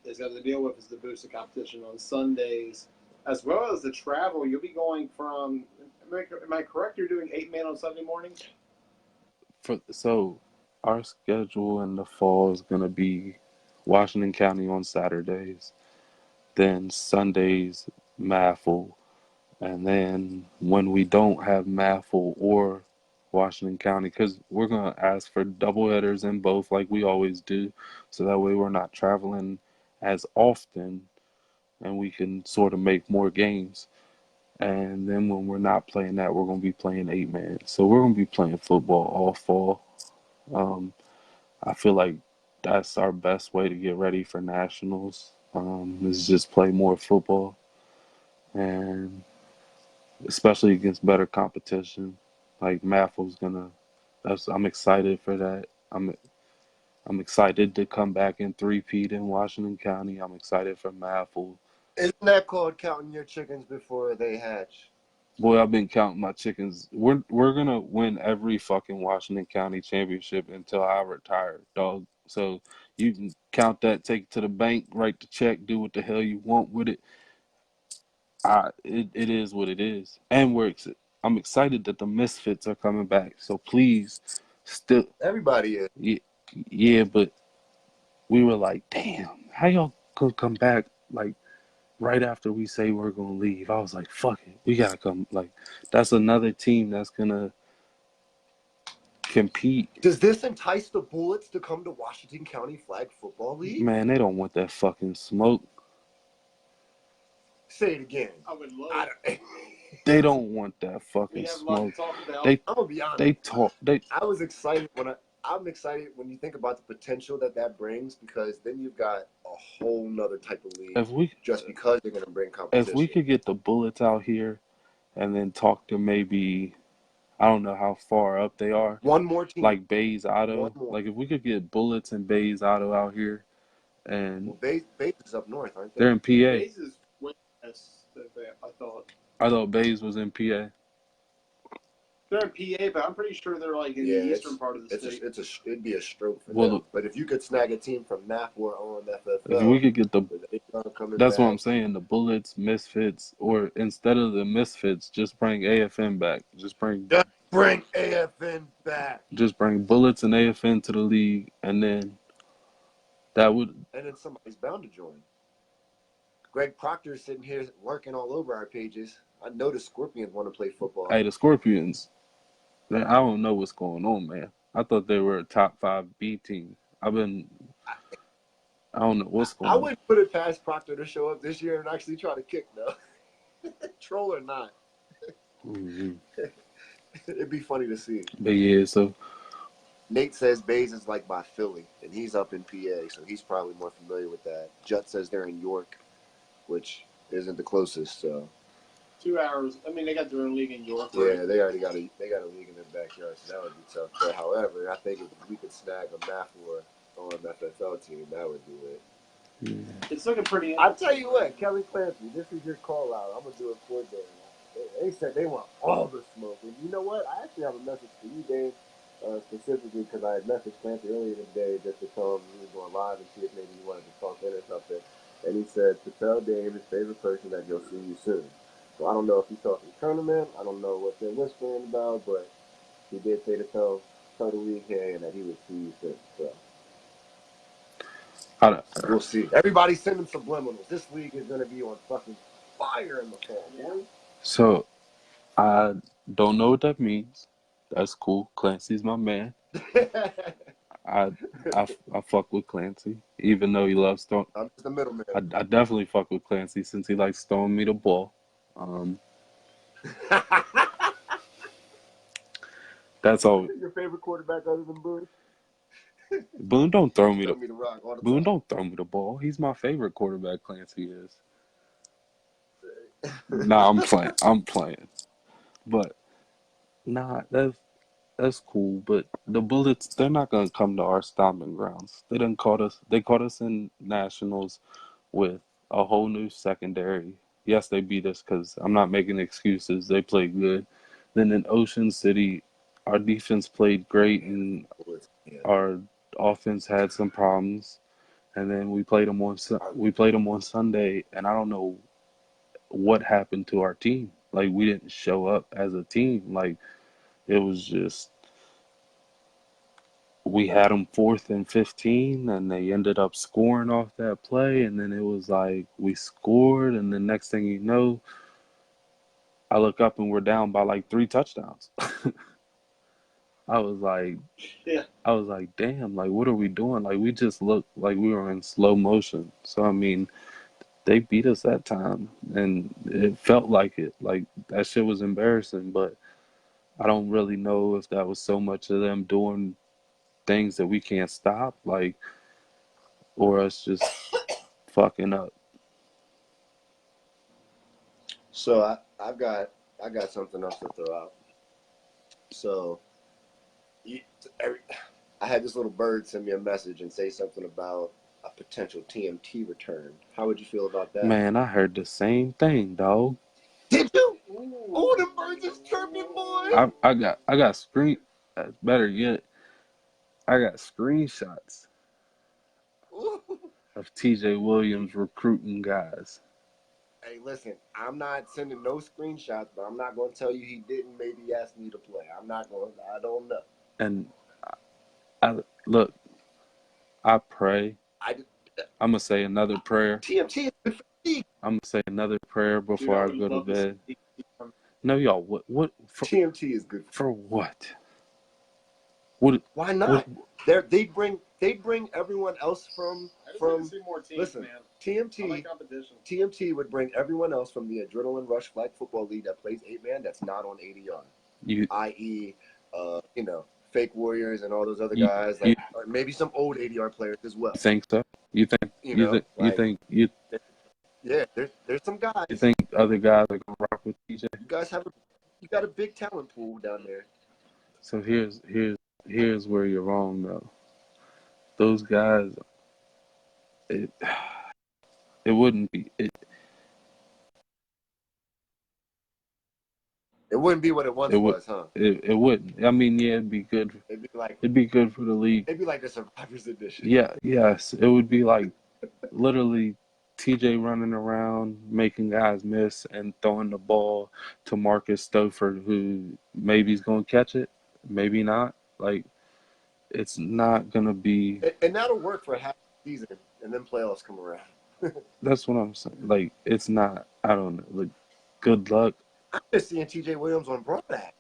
S10: is going to deal with is the boosted competition on Sundays, as well as the travel. You'll be going from. Am I correct? You're doing 8-man on Sunday mornings.
S9: So, our schedule in the fall is going to be Washington County on Saturdays, then Sundays Maffle. And then when we don't have Maffle or Washington County, because we're going to ask for doubleheaders in both like we always do. So that way we're not traveling as often and we can sort of make more games. And then when we're not playing that, we're going to be playing 8-man. So we're going to be playing football all fall. I feel like that's our best way to get ready for nationals. Is just play more football, and especially against better competition. Like Maffle's gonna. I'm excited for that. I'm excited to come back in three-peat in Washington County. I'm excited for Maffle.
S4: Isn't that called counting your chickens before they hatch?
S9: Boy, I've been counting my chickens. We're gonna win every fucking Washington County championship until I retire, dog. So you can count that, take it to the bank, write the check, do what the hell you want with it. It is what it is, and I'm excited that the Misfits are coming back. So please, still,
S4: Everybody is.
S9: yeah, but we were like, damn, how y'all could come back like right after we say we're gonna leave? I was like, fuck it, we gotta come. Like, that's another team that's gonna compete.
S4: Does this entice the Bullets to come to Washington County Flag Football League?
S9: Man, they don't want that fucking smoke.
S4: Say it again.
S10: I would love it.
S9: They don't want that
S10: We
S9: fucking
S10: have a lot
S9: smoke.
S10: to talk about.
S9: They
S4: I'm gonna be honest.
S9: they talk.
S4: I was excited I'm excited when you think about the potential that brings, because then you've got a whole nother type of league.
S9: If we
S4: just because they're gonna bring competition.
S9: if we could get the Bullets out here, and then talk to maybe, I don't know how far up they are.
S4: One more team.
S9: Like Bays Auto.
S4: One more.
S9: Like if we could get Bullets and Bays Auto out here, and
S4: Well, Bays is up north, aren't they?
S9: they're in PA.
S10: Bays is west, I thought.
S9: I thought Bays was in PA.
S10: They're in PA, but I'm pretty sure they're like in the eastern part of the state.
S4: It'd be a stroke for
S9: Well,
S4: them. But if you could snag a team from NAF or on FFL,
S9: If we could get the,
S4: coming
S9: that's
S4: back,
S9: what I'm saying. The Bullets, Misfits, or instead of the Misfits, just bring AFN back. Just bring
S4: AFN back.
S9: Just bring Bullets and AFN to the league, and then that would.
S4: And then somebody's bound to join. Greg Proctor is sitting here working all over our pages. I know the Scorpions want to play football.
S9: Hey, the Scorpions. Man, I don't know what's going on, man. I thought they were a top 5 B team. I don't know what's going on.
S4: I wouldn't put it past Proctor to show up this year and actually try to kick, though. Troll or not.
S9: Mm-hmm.
S4: It'd be funny to see.
S9: But yeah, so
S4: Nate says Bays is like by Philly, and he's up in PA, so he's probably more familiar with that. Jutt says they're in York, which isn't the closest, so.
S10: 2 hours. I mean, they got their own league in York.
S4: Yeah,
S10: Right?
S4: they already got a league in their backyard, so that would be tough. But however, I think if we could snag a Maffle on FFL team, that would do it.
S9: yeah.
S10: It's looking pretty.
S4: I'll tell you what, Kelly Clancy, this is your call out. I'm gonna do it for Dave. They said they want all the smoke, and you know what? I actually have a message for you, Dave, specifically because I had messaged Clancy earlier today just to tell him he was going live and see if maybe he wanted to talk in or something. And he said to tell Dave, his favorite person, that he'll see you soon. So I don't know if he's talking tournament. I don't know what they're whispering about, but he did say to tell the league here and that he would see you soon. So we'll see. Everybody sending subliminals. This league is gonna be on fucking fire in the fall, boy.
S9: So I don't know what that means. That's cool. Clancy's my man. I fuck with Clancy, even though he loves throwing.
S4: I'm just the middleman.
S9: I definitely fuck with Clancy since he likes throwing me the ball. That's all.
S4: Your favorite quarterback other than Boone?
S9: Boone don't throw me
S4: Throw me the rock all the
S9: Boone
S4: time.
S9: don't throw me the ball. He's my favorite quarterback. Clancy is. Nah, I'm playing. But nah, that's cool. But the Bullets, they're not gonna come to our stomping grounds. They caught us in nationals with a whole new secondary. Yes, they beat us because I'm not making excuses. They played good. Then in Ocean City, our defense played great and our offense had some problems. And then we played them on Sunday, and I don't know what happened to our team. Like, we didn't show up as a team. Like, it was just we had them 4th and 15, and they ended up scoring off that play, and then it was like we scored, and the next thing you know, I look up and we're down by like 3 touchdowns. I was like,
S10: Yeah.
S9: damn, like what are we doing? Like we just looked like we were in slow motion. So I mean, they beat us that time, and it felt like it. Like that shit was embarrassing, but I don't really know if that was so much of them doing things that we can't stop, like, or us just fucking up.
S4: So I got something else to throw out. So I had this little bird send me a message and say something about a potential TMT return. How would you feel about that?
S9: Man, I heard the same thing, dog.
S4: Did you? Oh, them birds is chirping, boy.
S9: I got screen. Better yet, I got screenshots of TJ Williams recruiting guys.
S4: Hey, listen, I'm not sending no screenshots, but I'm not going to tell you he didn't maybe ask me to play. I don't know.
S9: And I look, I pray. I'm going to say another prayer.
S4: TMT is good for me.
S9: I'm going to say another prayer before I go to bed. No, y'all, what for,
S4: TMT is good
S9: for what?
S4: Why not? They bring everyone else from
S6: see more teams,
S4: listen,
S6: man.
S4: TMT
S6: I like competition.
S4: TMT would bring everyone else from the Adrenaline Rush Flag Football League that plays 8-man that's not on ADR. I.e., Fake Warriors and all those other guys, or maybe some old ADR players as well.
S9: You think so? You think
S4: Yeah, there's some guys.
S9: You think other guys are gonna rock with TJ?
S4: You got a big talent pool down there.
S9: So here's where you're wrong though. Those guys, it wouldn't be
S4: It wouldn't be what it once was, huh?
S9: It wouldn't. I mean, yeah, it'd be good. It'd be good for the league.
S4: It'd be like the Survivors Edition.
S9: Yeah, yes, it would be like literally TJ running around, making guys miss, and throwing the ball to Marcus Stouffer, who maybe is going to catch it, maybe not. Like, it's not going to be...
S4: And that'll work for half the season, and then playoffs come around.
S9: That's what I'm saying. Like, it's not... I don't know. Like, good luck.
S4: I'm just seeing TJ Williams on Broadback.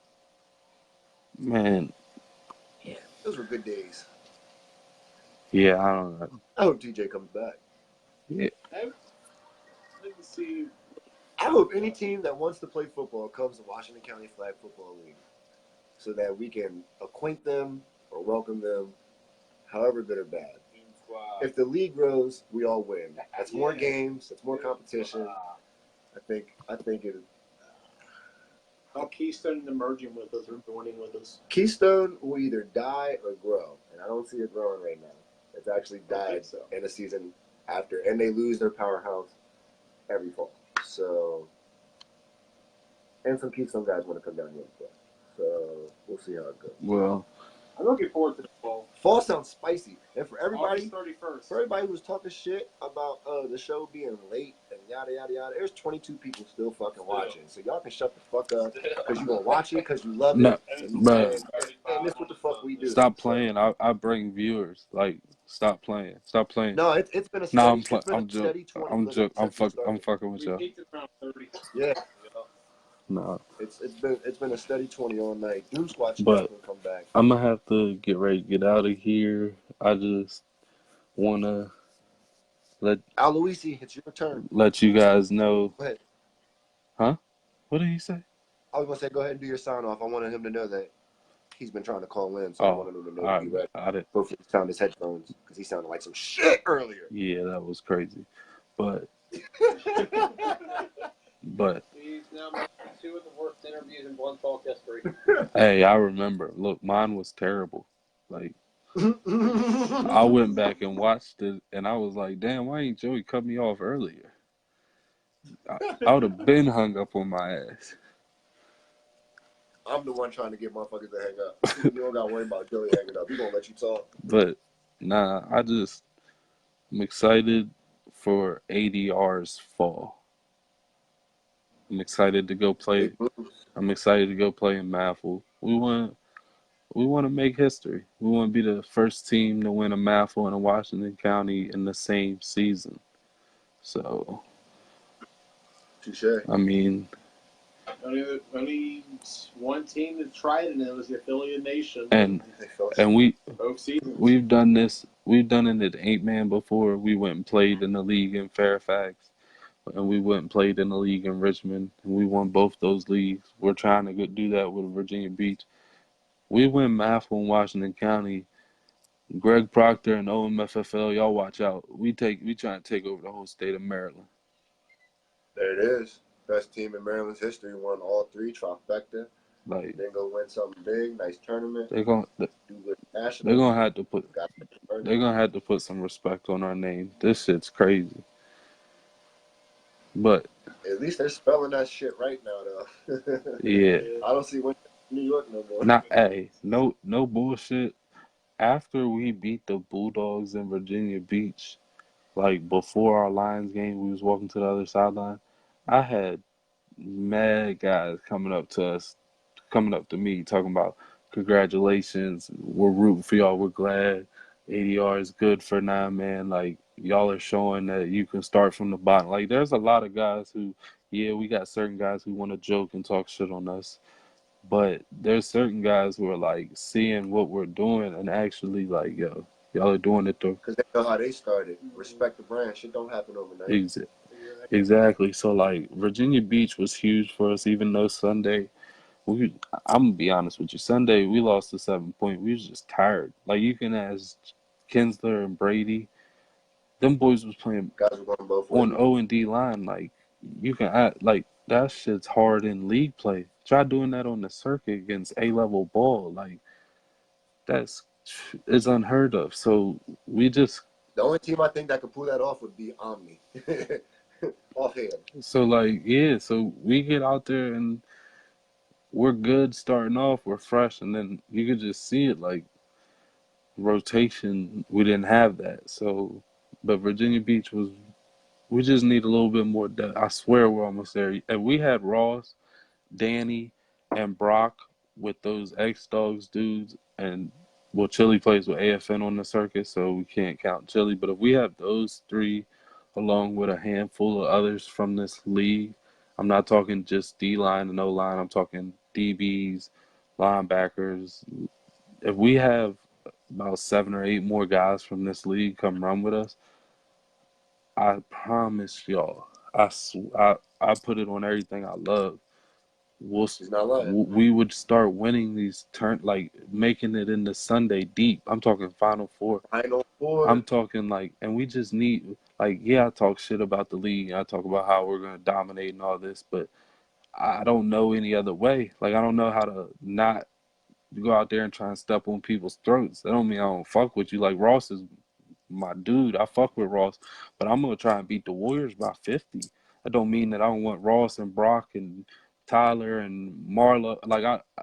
S9: Man.
S4: Yeah, those were good days.
S9: Yeah, I don't know.
S4: I hope TJ comes back.
S9: Yeah.
S4: I hope any team that wants to play football comes to Washington County Flag Football League so that we can acquaint them or welcome them, however good or bad. If the league grows, we all win. That's more games. That's more competition. I think it.
S10: How Keystone emerging with us or joining with us?
S4: Keystone will either die or grow, and I don't see it growing right now. It's actually died in a season after, and they lose their powerhouse every fall. So, and some Keystone guys want to come down here and play. So we'll see how it goes.
S9: Well,
S10: I'm looking forward to the fall.
S4: Fall sounds spicy, and for everybody,
S10: August 31st.
S4: For everybody who was talking shit about the show being late and yada yada yada, there's 22 people still fucking watching. So y'all can shut the fuck up because you gonna watch it because you love it. And this what the fuck we do.
S9: Stop playing. I bring viewers. Like, stop playing. Stop playing.
S4: No, it's been a steady.
S9: No,
S4: I'm joking.
S9: I'm fucking with y'all.
S4: Yeah.
S9: No.
S4: It's been a steady 20 all night. Doom Squad should
S9: But
S4: come back.
S9: I'm gonna have to get ready to get out of here. I just wanna
S4: Aloisi, it's your turn.
S9: let you guys know.
S4: Go ahead.
S9: Huh? What did he say?
S4: I was gonna say, go ahead and do your sign off. I wanted him to know that he's been trying to call in, so I wanted him to know to be ready. Hopefully he found his headphones because he sounded like some shit earlier.
S9: Yeah, that was crazy. But
S11: He's now made 2 of the worst interviews in Blunt Talk history.
S9: hey, I remember. Look, mine was terrible. Like, I went back and watched it, and I was like, damn, why ain't Joey cut me off earlier? I would have been hung up on my ass.
S4: I'm the one trying to get motherfuckers to hang up. You don't got to worry about Joey hanging up. He gonna let you talk.
S9: But, nah, I'm excited for ADR's fall. I'm excited to go play. I'm excited to go play in Maffle. We We want to make history. We want to be the first team to win a MAFL in Washington County in the same season. So,
S4: Touche.
S9: I mean,
S10: Only one team that tried it, and it was the Affiliate Nation.
S9: and
S10: Both seasons.
S9: we've done this. We've done it at 8-man before. We went and played in the league in Fairfax, and we went and played in the league in Richmond, and we won both those leagues. We're trying to do that with Virginia Beach. We win MAFL in Washington County. Greg Proctor and OMFFL, y'all watch out. We trying to take over the whole state of Maryland.
S4: There it is. Best team in Maryland's history. Won all 3 trifecta.
S9: Like,
S4: Then go win something big, nice tournament.
S9: they're gonna have to put some respect on our name. This shit's crazy. But
S4: at least they're spelling that shit right now, though.
S9: yeah,
S4: I don't see New York no more.
S9: no bullshit. After we beat the Bulldogs in Virginia Beach, like before our Lions game, we was walking to the other sideline. I had mad guys coming up to me, talking about congratulations, we're rooting for y'all, we're glad ADR is good for 9-man. Like, y'all are showing that you can start from the bottom. Like, there's a lot of guys who, we got certain guys who want to joke and talk shit on us. But there's certain guys who are like seeing what we're doing and actually like, yo, y'all are doing it though.
S4: Because they know how they started. Respect the brand. Shit don't happen overnight.
S9: Exactly. So like Virginia Beach was huge for us, even though Sunday, I'm gonna be honest with you. Sunday we lost to 7 point. We was just tired. Like you can ask Kinsler and Brady. Them boys was playing
S4: guys were going both
S9: on O&D line. Like you can act like that shit's hard in league play. Try doing that on the circuit against A-level ball. Like, it's unheard of. So, the
S4: only team I think that could pull that off would be Omni. Offhand.
S9: So, like, yeah. So, we get out there and we're good starting off. We're fresh. And then you could just see it, like, rotation. We didn't have that. So, but Virginia Beach we just need a little bit more depth. I swear we're almost there. And we had Ross, Danny, and Brock with those X-Dogs dudes, and Chili plays with AFN on the circuit, so we can't count Chili. But if we have those 3 along with a handful of others from this league, I'm not talking just D-line and O-line, I'm talking DBs, linebackers. If we have about 7 or 8 more guys from this league come run with us, I promise y'all, I put it on everything I love. We would start winning these making it into Sunday deep. I'm talking Final Four. I'm talking and we just need I talk shit about the league. I talk about how we're gonna dominate and all this, but I don't know any other way. Like I don't know how to not go out there and try and step on people's throats. That don't mean I don't fuck with you. Like Ross is my dude. I fuck with Ross, but I'm gonna try and beat the Warriors by 50. That don't mean that I don't want Ross and Brock and Tyler and Marla.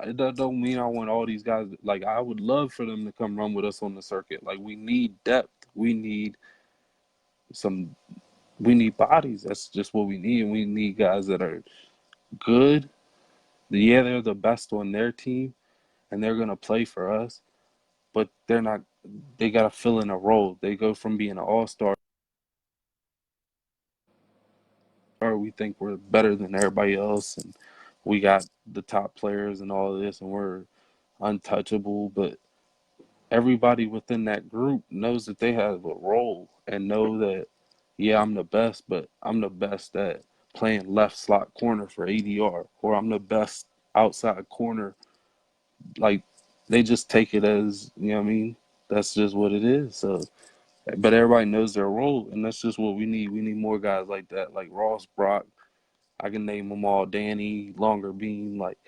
S9: It don't mean I want all these guys. Like I would love for them to come run with us on the circuit. Like we need depth. We need bodies. That's just what we need. And we need guys that are good. Yeah, they're the best on their team, and they're gonna play for us. But they're not. They gotta fill in a role. They go from being an all-star. We think we're better than everybody else, and we got the top players and all of this, and we're untouchable. But everybody within that group knows that they have a role and know that, I'm the best, but I'm the best at playing left slot corner for ADR, or I'm the best outside corner. Like, they just take it as, you know what I mean? That's just what it is. So, but everybody knows their role, and that's just what we need. We need more guys like that, like Ross, Brock. I can name them all. Danny, Longer Beam. Like,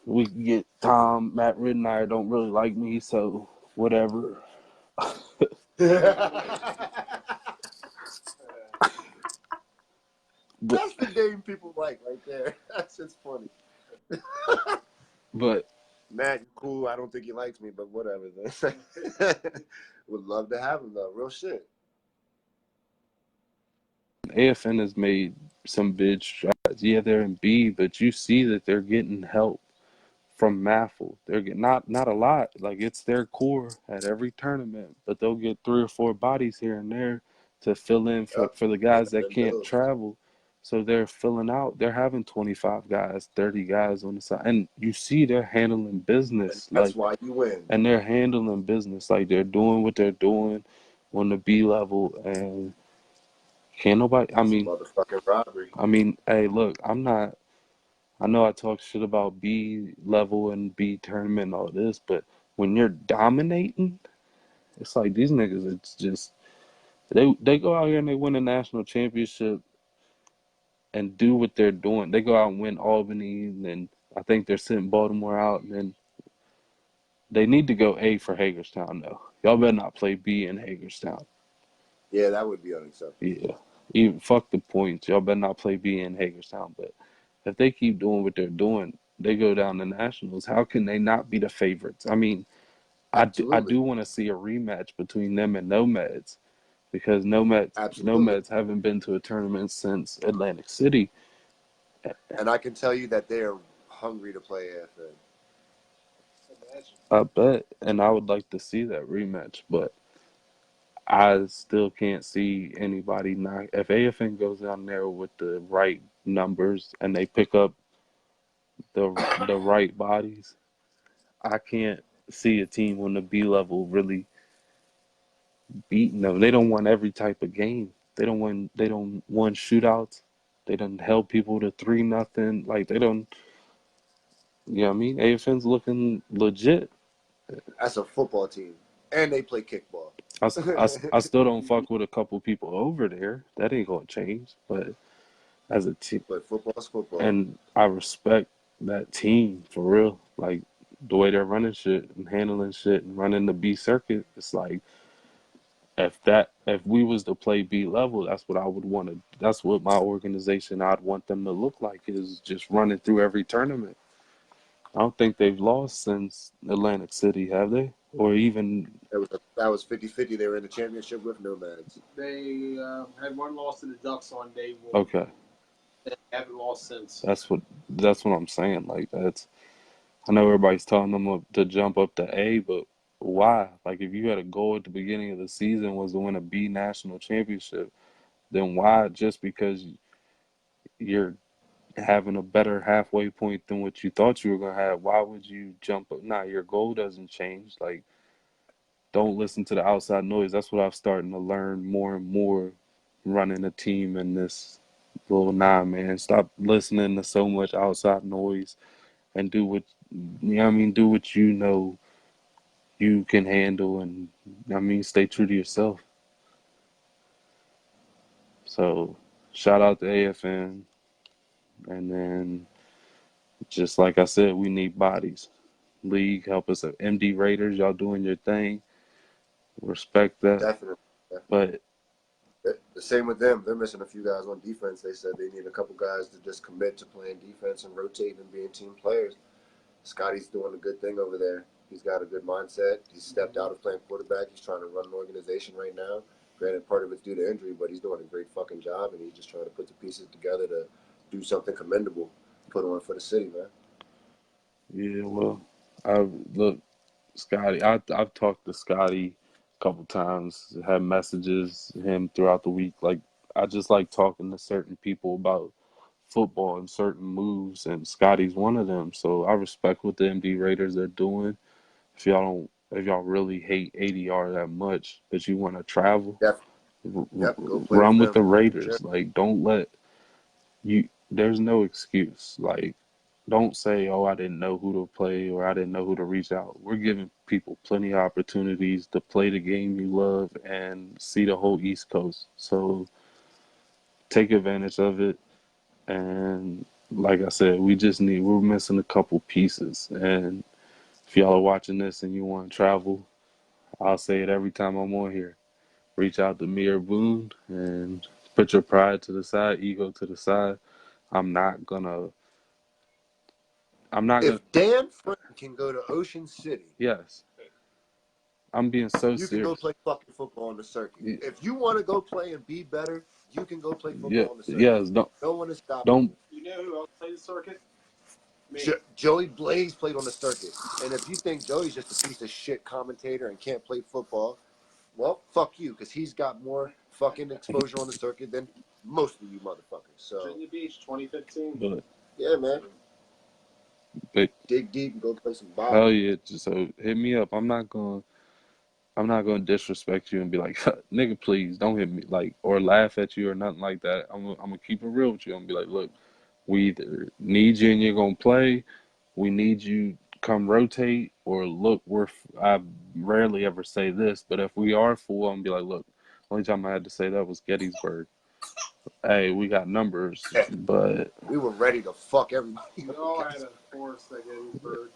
S9: we can get Tom. Matt Ridenour don't really like me, so whatever.
S4: That's the game people like right there. That's just funny.
S9: But
S4: Matt, you cool. I don't think he likes me, but whatever. Then. Would love to have him though. Real shit.
S9: AFN has made some big strides. Yeah, they're in B, but you see that they're getting help from Maffle. They're getting not a lot. Like it's their core at every tournament, but they'll get 3 or 4 bodies here and there to fill in for the guys that can't travel. So they're filling out. They're having 25 guys, 30 guys on the side, and you see they're handling business.
S4: That's why you win.
S9: And they're handling business. Like they're doing what they're doing on the B level, and can't nobody. I mean,
S4: motherfucking robbery.
S9: I mean, hey, look, I'm not. I know I talk shit about B level and B tournament and all this, but when you're dominating, it's like these niggas. It's just they go out here and they win a national championship and do what they're doing. They go out and win Albany, and then I think they're sitting Baltimore out, and then they need to go A for Hagerstown though. Y'all better not play B in Hagerstown.
S4: Yeah, that would be unacceptable.
S9: Yeah, even fuck the points. Y'all better not play B in Hagerstown. But if they keep doing what they're doing, they go down to nationals. How can they not be the favorites? I mean, I do want to see a rematch between them and Nomads, because Nomads haven't been to a tournament since Atlantic City.
S4: And I can tell you that they are hungry to play AFN.
S9: I bet, and I would like to see that rematch, but I still can't see anybody knock. If AFN goes down there with the right numbers and they pick up the right bodies, I can't see a team on the B level really beating them. They don't want every type of game. They don't want shootouts. They don't held people to 3-0. Like they don't. You know what I mean? AFN's looking legit.
S4: That's a football team, and they play kickball.
S9: I still don't fuck with a couple people over there. That ain't gonna change. But as a team,
S4: but football's football,
S9: and I respect that team for real. Like the way they're running shit and handling shit and running the B circuit. It's like if we was to play B level, that's what I would want to. That's what my organization I'd want them to look like, is just running through every tournament. I don't think they've lost since Atlantic City, have they? Or even
S4: that was 50-50. They were in the championship with Nomads.
S11: They had one loss to the Ducks on day one.
S9: Okay.
S11: They haven't lost since.
S9: That's what I'm saying. Like I know everybody's telling them to jump up to A, but why? Like if you had a goal at the beginning of the season was to win a B national championship, then why, just because you're having a better halfway point than what you thought you were gonna have, why would you jump up? Nah, your goal doesn't change. Like, don't listen to the outside noise. That's what I'm starting to learn more and more running a team in this little man. Stop listening to so much outside noise and do what do what you know you can handle, and stay true to yourself. So shout out to AFN. And then, just like I said, we need bodies. League, help us. MD Raiders, y'all doing your thing. Respect that.
S4: Definitely.
S9: But
S4: the same with them. They're missing a few guys on defense. They said they need a couple guys to just commit to playing defense and rotate and being team players. Scotty's doing a good thing over there. He's got a good mindset. He's stepped out of playing quarterback. He's trying to run an organization right now. Granted, part of it's due to injury, but he's doing a great fucking job, and he's just trying to put the pieces together to do something commendable, put on for the city, man.
S9: Yeah, well, Scotty. I've talked to Scotty a couple times. Had messages him throughout the week. Like, I just like talking to certain people about football and certain moves, and Scotty's one of them. So I respect what the MD Raiders are doing. If y'all really hate ADR that much, but you want to travel, run with the Raiders. Sure. Like, don't let you. There's no excuse. Like, don't say, "Oh, I didn't know who to play," or "I didn't know who to reach out." We're giving people plenty of opportunities to play the game you love and see the whole East Coast. So take advantage of it. And like I said, we're missing a couple pieces. And if y'all are watching this and you want to travel, I'll say it every time I'm on here. Reach out to me or Boone and put your pride to the side, ego to the side. If
S4: Dan Frank can go to Ocean City,
S9: yes, I'm being so
S4: you
S9: serious.
S4: Can go play fucking football on the circuit. Yeah. If you want to go play and be better, you can go play football on the circuit.
S9: Yes,
S4: no one is stopping.
S9: Don't.
S11: You know who else plays the circuit?
S4: Joey Blaze played on the circuit. And if you think Joey's just a piece of shit commentator and can't play football, well, fuck you, because he's got more fucking exposure on the circuit than most of you motherfuckers. So,
S10: Virginia Beach, 2015.
S9: But,
S4: yeah, man.
S9: but
S4: Dig deep and go play some ball.
S9: hell yeah, so hit me up. I'm not gonna disrespect you and be like, nigga, please don't hit me, like, or laugh at you or nothing like that. I'm gonna keep it real with you and be like, look, we either need you and you're gonna play, we need you come rotate, or look, I rarely ever say this, but if we are full, I'm gonna be like, look, only time I had to say that was Gettysburg. Hey, we got numbers, but
S4: we were ready to fuck everybody.
S10: We all had a force at Gettysburg.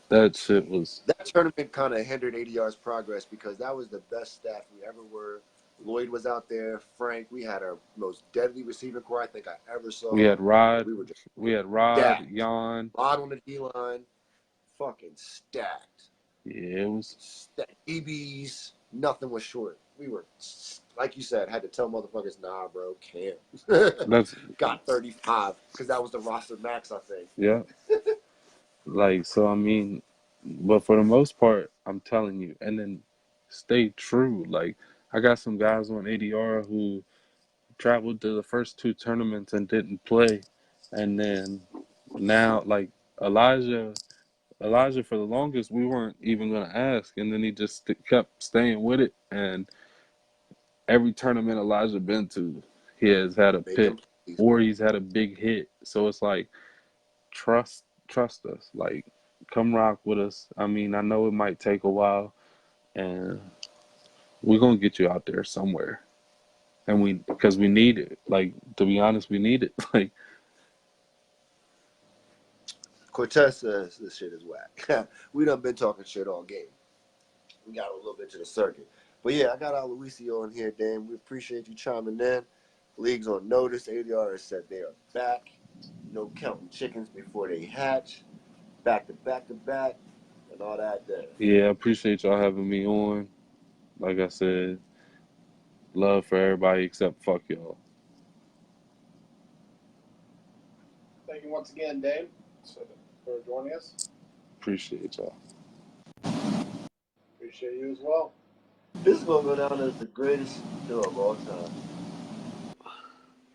S9: That shit was.
S4: That tournament kind of hindered ADR's progress because that was the best staff we ever were. Lloyd was out there. Frank, we had our most deadly receiving core I think I ever saw.
S9: We had Rod.
S4: We
S9: had Rod,
S4: stacked.
S9: Jan.
S4: Rod on the D line, fucking stacked.
S9: Yeah, it was
S4: stacked. DBs, nothing was short. We were, like you said, had to tell motherfuckers, nah, bro, can't.
S9: That's
S4: got 35 because that was the roster max, I think.
S9: yeah. Like, so I mean, but for the most part, I'm telling you, and then stay true. Like, I got some guys on ADR who traveled to the first two tournaments and didn't play, and then now, like Elijah for the longest, we weren't even gonna ask, and then he just kept staying with it, and every tournament Elijah been to, he has had a pick or he's had a big hit. So it's like, trust us, like, come rock with us. I mean, I know it might take a while, and we're gonna get you out there somewhere, and because we need it. Like, to be honest, we need it. Like,
S4: Cortez says this shit is whack. We done been talking shit all game. We got a little bit to the circuit, but yeah, I got Aloisio in here, Dan. We appreciate you chiming in. League's on notice. ADR has said they are back. No counting chickens before they hatch. Back to back to back, and all that there.
S9: yeah, I appreciate y'all having me on. Like I said, love for everybody except fuck y'all.
S10: Thank you once again, Dave, for joining us.
S9: Appreciate y'all.
S10: Appreciate you as well.
S4: This is gonna go down as the greatest show of all time.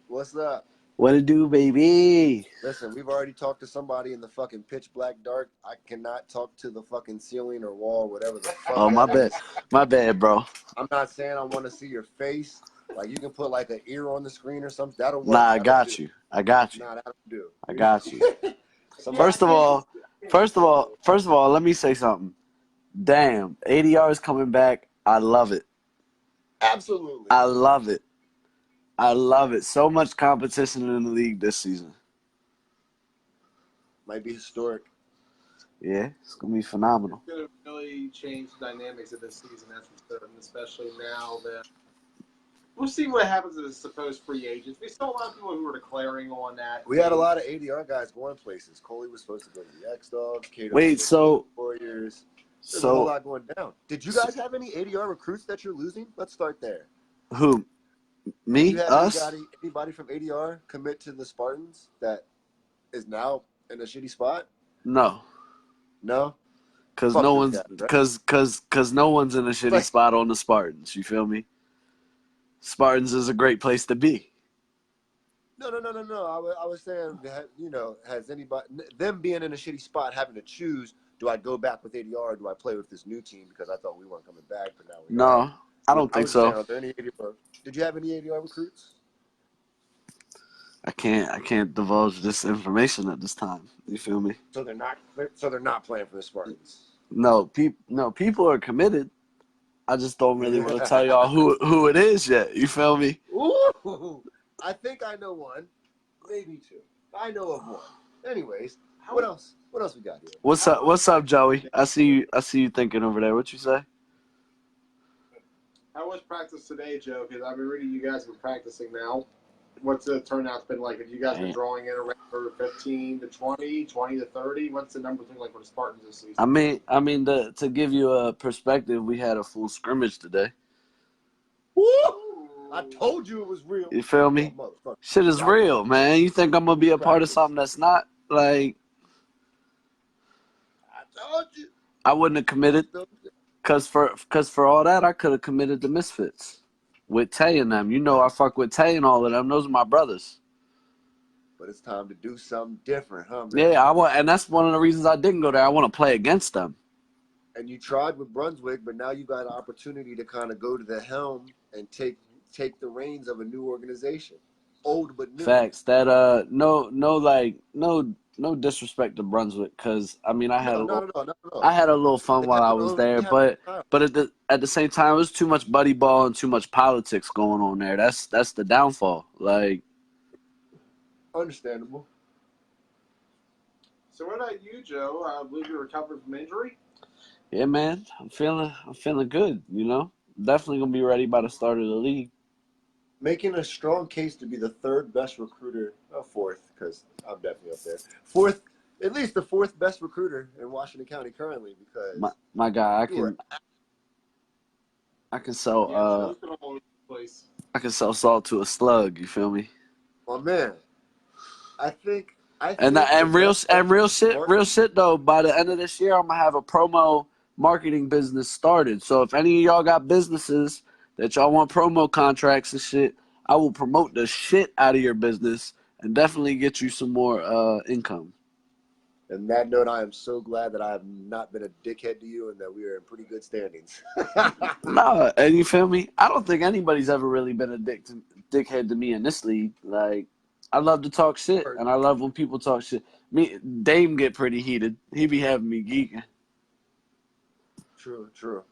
S4: What's up?
S12: What it do, baby?
S4: Listen, we've already talked to somebody in the fucking pitch black dark. I cannot talk to the fucking ceiling or wall, whatever the fuck.
S12: Oh, my bad. My bad, bro.
S4: I'm not saying I want to see your face. Like, you can put like an ear on the screen or something. That'll work.
S12: Nah, I got you. I got you.
S4: Nah, that'll do.
S12: I got you. First of all, let me say something. Damn, ADR is coming back. I love it.
S4: Absolutely.
S12: I love it. I love it. So much competition in the league this season.
S4: Might be historic.
S12: Yeah, it's going to be phenomenal.
S10: It's going to really change the dynamics of this season, that's for certain, especially now that we'll see what happens to the supposed free agents. We saw a lot of people who were declaring on that.
S4: We had a lot of ADR guys going places. Coley was supposed to go to the X-Dogs.
S12: Wait, so
S4: Warriors. There's a whole lot going down. Did you guys have any ADR recruits that you're losing? Let's start there.
S12: Who? Me?
S4: You
S12: Us?
S4: Anybody from ADR commit to the Spartans that is now in a shitty spot?
S12: No.
S4: No?
S12: Because
S4: Fuck
S12: no
S4: this
S12: one's
S4: guy, right?
S12: cause no one's in a shitty spot on the Spartans. You feel me? Spartans is a great place to be.
S4: No. I was saying, you know, has anybody them being in a shitty spot, having to choose? Do I go back with ADR or do I play with this new team because I thought we weren't coming back, but now we
S12: No,
S4: are?
S12: I don't think so.
S4: Saying, are there any ADR, did you have any ADR recruits?
S12: I can't divulge this information at this time. You feel me?
S4: So they're not playing for the Spartans.
S12: No, people are committed. I just don't really want to tell y'all who it is yet. You feel me?
S4: Ooh, I think I know one, maybe two. I know of one. Anyways, what else? What else we got here?
S12: What's up, Joey? I see you thinking over there. What you say?
S10: How was practice today, Joe? Because I've been reading you guys have been practicing now. What's the turnout's been like? Have you guys been drawing in around for 15 to 20, 20 to 30? What's the number thing like for the Spartans this season?
S12: I mean, to give you a perspective, we had a full scrimmage today.
S4: Woo! I told you it was real.
S12: You feel me? Shit is real, man. You think I'm gonna be a part of something that's not? Like,
S4: I told you.
S12: I wouldn't have committed. Cause for all that, I could have committed the Misfits with Tay and them. You know, I fuck with Tay and all of them. Those are my brothers.
S4: But it's time to do something different, huh, man?
S12: Yeah, and that's one of the reasons I didn't go there. I want to play against them.
S4: And you tried with Brunswick, but now you got an opportunity to kind of go to the helm and take the reins of a new organization, old but new.
S12: Facts. That no disrespect to Brunswick, because I mean I had a little fun while I was there, but at the same time it was too much buddy ball and too much politics going on there. That's the downfall. Like,
S4: understandable.
S10: So what about you, Joe? I believe you recovered from injury.
S12: Yeah, man, I'm feeling good. You know, definitely gonna be ready by the start of the league.
S4: Making a strong case to be the third best recruiter, fourth, because I'm definitely up there. Fourth, at least the fourth best recruiter in Washington County currently. Because
S12: my guy, I can sell I can sell salt to a slug. You feel me?
S4: My man, I think
S12: real shit though. By the end of this year, I'm gonna have a promo marketing business started. So if any of y'all got businesses that y'all want promo contracts and shit, I will promote the shit out of your business and definitely get you some more income.
S4: On that note, I am so glad that I have not been a dickhead to you and that we are in pretty good standings.
S12: No, and you feel me? I don't think anybody's ever really been a dickhead to me in this league. Like, I love to talk shit, and I love when people talk shit. Dame get pretty heated. He be having me geeking.
S4: True.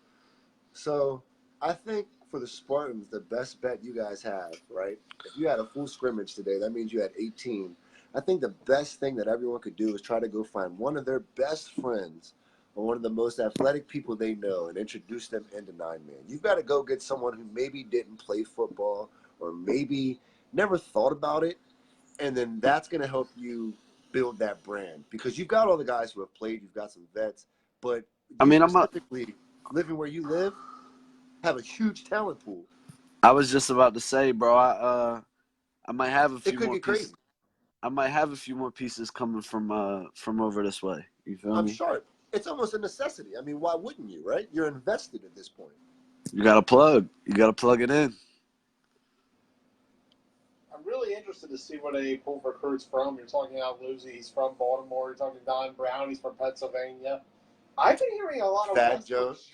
S4: So, I think for the Spartans, the best bet you guys have, right? If you had a full scrimmage today, that means you had 18. I think the best thing that everyone could do is try to go find one of their best friends or one of the most athletic people they know and introduce them into 9-man. You've got to go get someone who maybe didn't play football or maybe never thought about it, and then that's going to help you build that brand because you've got all the guys who have played, you've got some vets, but specifically living where you live, have a huge talent pool.
S12: I was just about to say, bro, I might have a few more pieces. I might have a few more pieces coming from over this way. You feel me?
S4: I'm sure. It's almost a necessity. I mean, why wouldn't you, right? You're invested at this point.
S12: You got to plug. You got to plug it in.
S11: I'm really interested to see what a pool recruit's from. You're talking about Lucy. He's from Baltimore. You're talking Don Brown. He's from Pennsylvania. I've been hearing a lot of
S4: involved.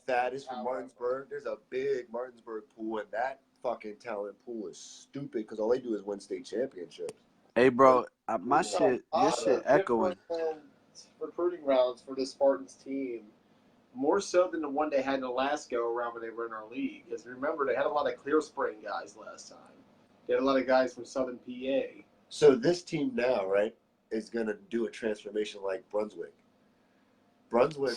S4: That is from Martinsburg. There's a big Martinsburg pool, and that fucking talent pool is stupid because all they do is win state championships.
S12: Hey, bro, your shit echoing.
S11: Recruiting rounds for the Spartans team, more so than the one they had in the last go around when they were in our league. Because remember, they had a lot of Clear Spring guys last time. They had a lot of guys from Southern PA.
S4: So this team now, right, is gonna do a transformation like Brunswick. Brunswick.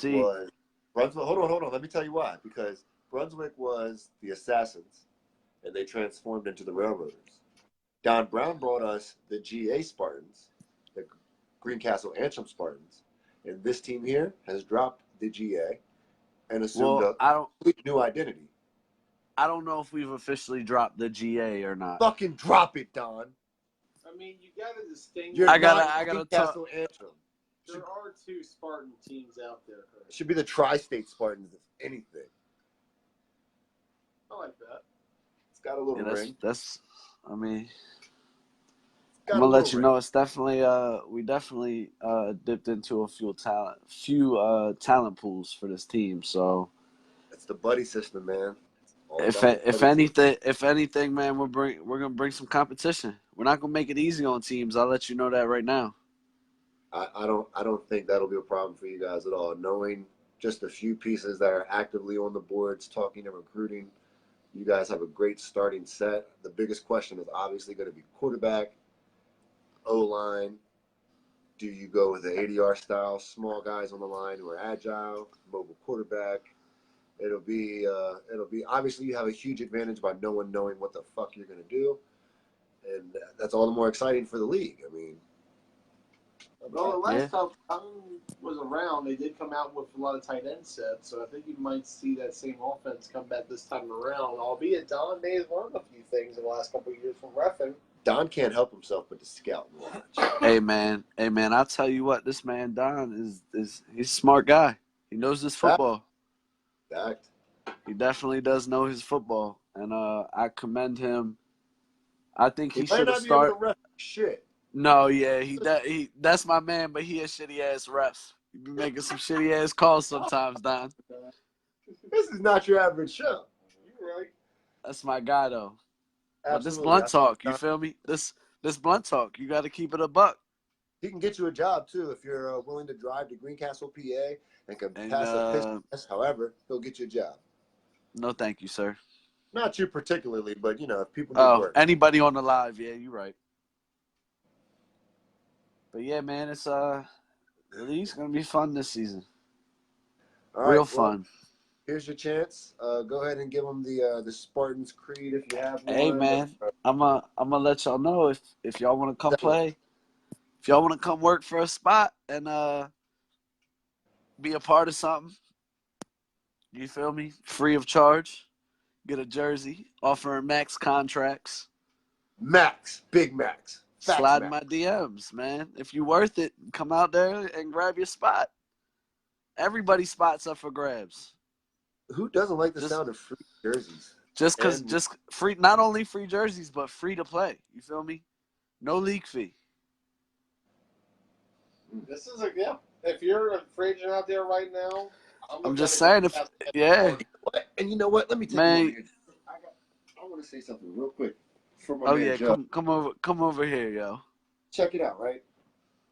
S4: Hold on. Let me tell you why. Because Brunswick was the Assassins, and they transformed into the Railroaders. Don Brown brought us the GA Spartans, the Greencastle Antrim Spartans, and this team here has dropped the GA and assumed a complete new identity.
S12: I don't know if we've officially dropped the GA or not.
S4: Fucking drop it, Don.
S11: I mean, you gotta distinguish.
S12: I gotta talk.
S4: Antrim.
S11: There are two Spartan teams out there.
S4: It should be the Tri-State Spartans, if anything.
S11: I like that.
S4: It's got a little ring.
S12: I mean, I'm gonna let you know. It's definitely we definitely dipped into a few talent pools for this team. So
S4: it's the buddy system, man.
S12: If anything, man, we're gonna bring some competition. We're not gonna make it easy on teams. I'll let you know that right now.
S4: I don't think that'll be a problem for you guys at all. Knowing just a few pieces that are actively on the boards, talking and recruiting, you guys have a great starting set. The biggest question is obviously going to be quarterback, O-line. Do you go with the ADR style, small guys on the line who are agile, mobile quarterback? It'll be obviously you have a huge advantage by no one knowing what the fuck you're going to do, and that's all the more exciting for the league. I mean.
S11: Well, the last time was around, they did come out with a lot of tight end sets, so I think you might see that same offense come back this time around, albeit Don may have learned a few things in the last couple of years from reffing.
S4: Don can't help himself but to scout and watch.
S12: Hey man, I'll tell you what, this man Don is he's a smart guy. He knows his football.
S4: Fact.
S12: He definitely does know his football, and I commend him. I think he
S4: He might
S12: should have
S4: not be able to
S12: started.
S4: ref shit.
S12: No, yeah, he that's my man, but he a shitty ass ref. He be making some shitty ass calls sometimes, Don.
S4: This is not your average show. You're right.
S12: That's my guy though. But this
S4: Absolutely.
S12: blunt talk, you feel me? This blunt talk, you got to keep it a buck.
S4: He can get you a job too if you're willing to drive to Greencastle, PA, and can pass a piss test. However, he'll get you a job.
S12: No, thank you, sir.
S4: Not you particularly, but if people need work.
S12: Anybody on the live, yeah, you're right. But yeah, man, it's the league's gonna be fun this season.
S4: All right,
S12: Real fun.
S4: Here's your chance. Go ahead and give them the Spartans creed if you have one.
S12: Hey man, I'm gonna let y'all know if y'all want to come play, if y'all want to come work for a spot and be a part of something. You feel me? Free of charge. Get a jersey. Offering max contracts.
S4: Max, big max.
S12: Slide my DMs, man. If you worth it, come out there and grab your spot. Everybody's spots up for grabs.
S4: Who doesn't like the sound of free jerseys?
S12: Just free, not only free jerseys, but free to play. You feel me? No league fee.
S11: This is if you're a free agent out there right now,
S12: I'm just saying,
S4: And you know what? Let me take
S12: man.
S4: a moment. I want to say something real quick. For my
S12: Oh
S4: man
S12: yeah,
S4: Joe.
S12: come over here, yo.
S4: Check it out, right?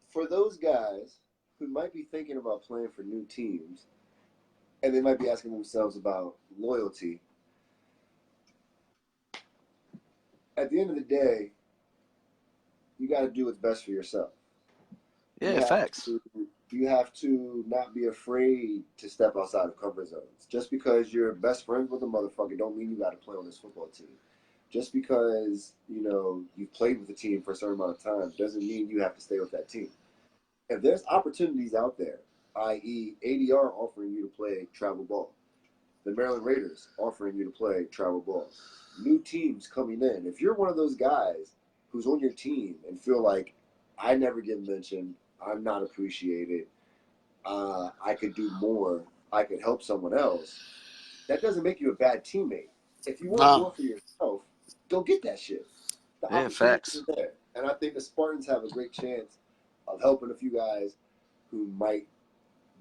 S4: For those guys who might be thinking about playing for new teams, and they might be asking themselves about loyalty, at the end of the day, you got to do what's best for yourself.
S12: Yeah, facts.
S4: You have to not be afraid to step outside of comfort zones. Just because you're best friends with a motherfucker don't mean you got to play on this football team. Just because, you've played with the team for a certain amount of time doesn't mean you have to stay with that team. If there's opportunities out there, i.e. ADR offering you to play travel ball, the Maryland Raiders offering you to play travel ball, new teams coming in, if you're one of those guys who's on your team and feel like, I never get mentioned, I'm not appreciated, I could do more, I could help someone else, that doesn't make you a bad teammate. If you want more for yourself, go get that shit. The opportunities are there. And I think the Spartans have a great chance of helping a few guys who might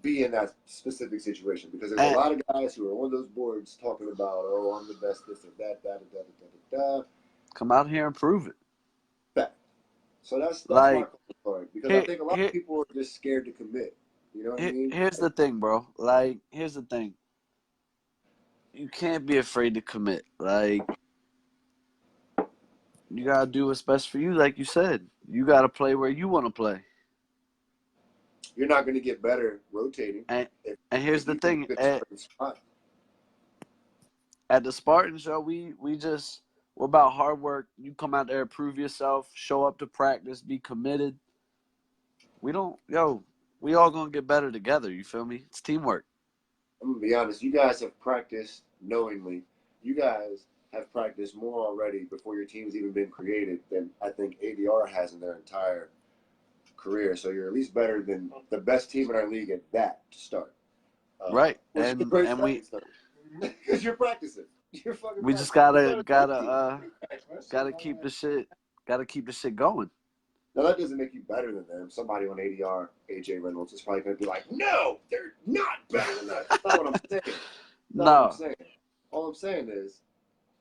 S4: be in that specific situation. Because there's a lot of guys who are on those boards talking about, I'm the best, this or that.
S12: Come out here and prove it.
S4: Fact. So that's my part. Because I think a lot of people are just scared to commit. You know what I mean?
S12: Here's the thing, bro. Here's the thing. You can't be afraid to commit. You gotta do what's best for you, like you said. You gotta play where you want to play.
S4: You're not going to get better rotating.
S12: And here's the thing. At the Spartans, show, we're about hard work. You come out there, prove yourself, show up to practice, be committed. We all gonna get better together. You feel me? It's teamwork.
S4: I'm gonna be honest. You guys have practiced knowingly. You guys have practiced more already before your team's even been created than I think ADR has in their entire career. So you're at least better than the best team in our league at that to start.
S12: Right, and we
S4: because you're practicing. You're fucking.
S12: We just gotta keep the shit going.
S4: Now that doesn't make you better than them. Somebody on ADR, AJ Reynolds, is probably gonna be like, "No, they're not better than that." That's not what I'm saying.
S12: No.
S4: What I'm saying. All I'm saying is,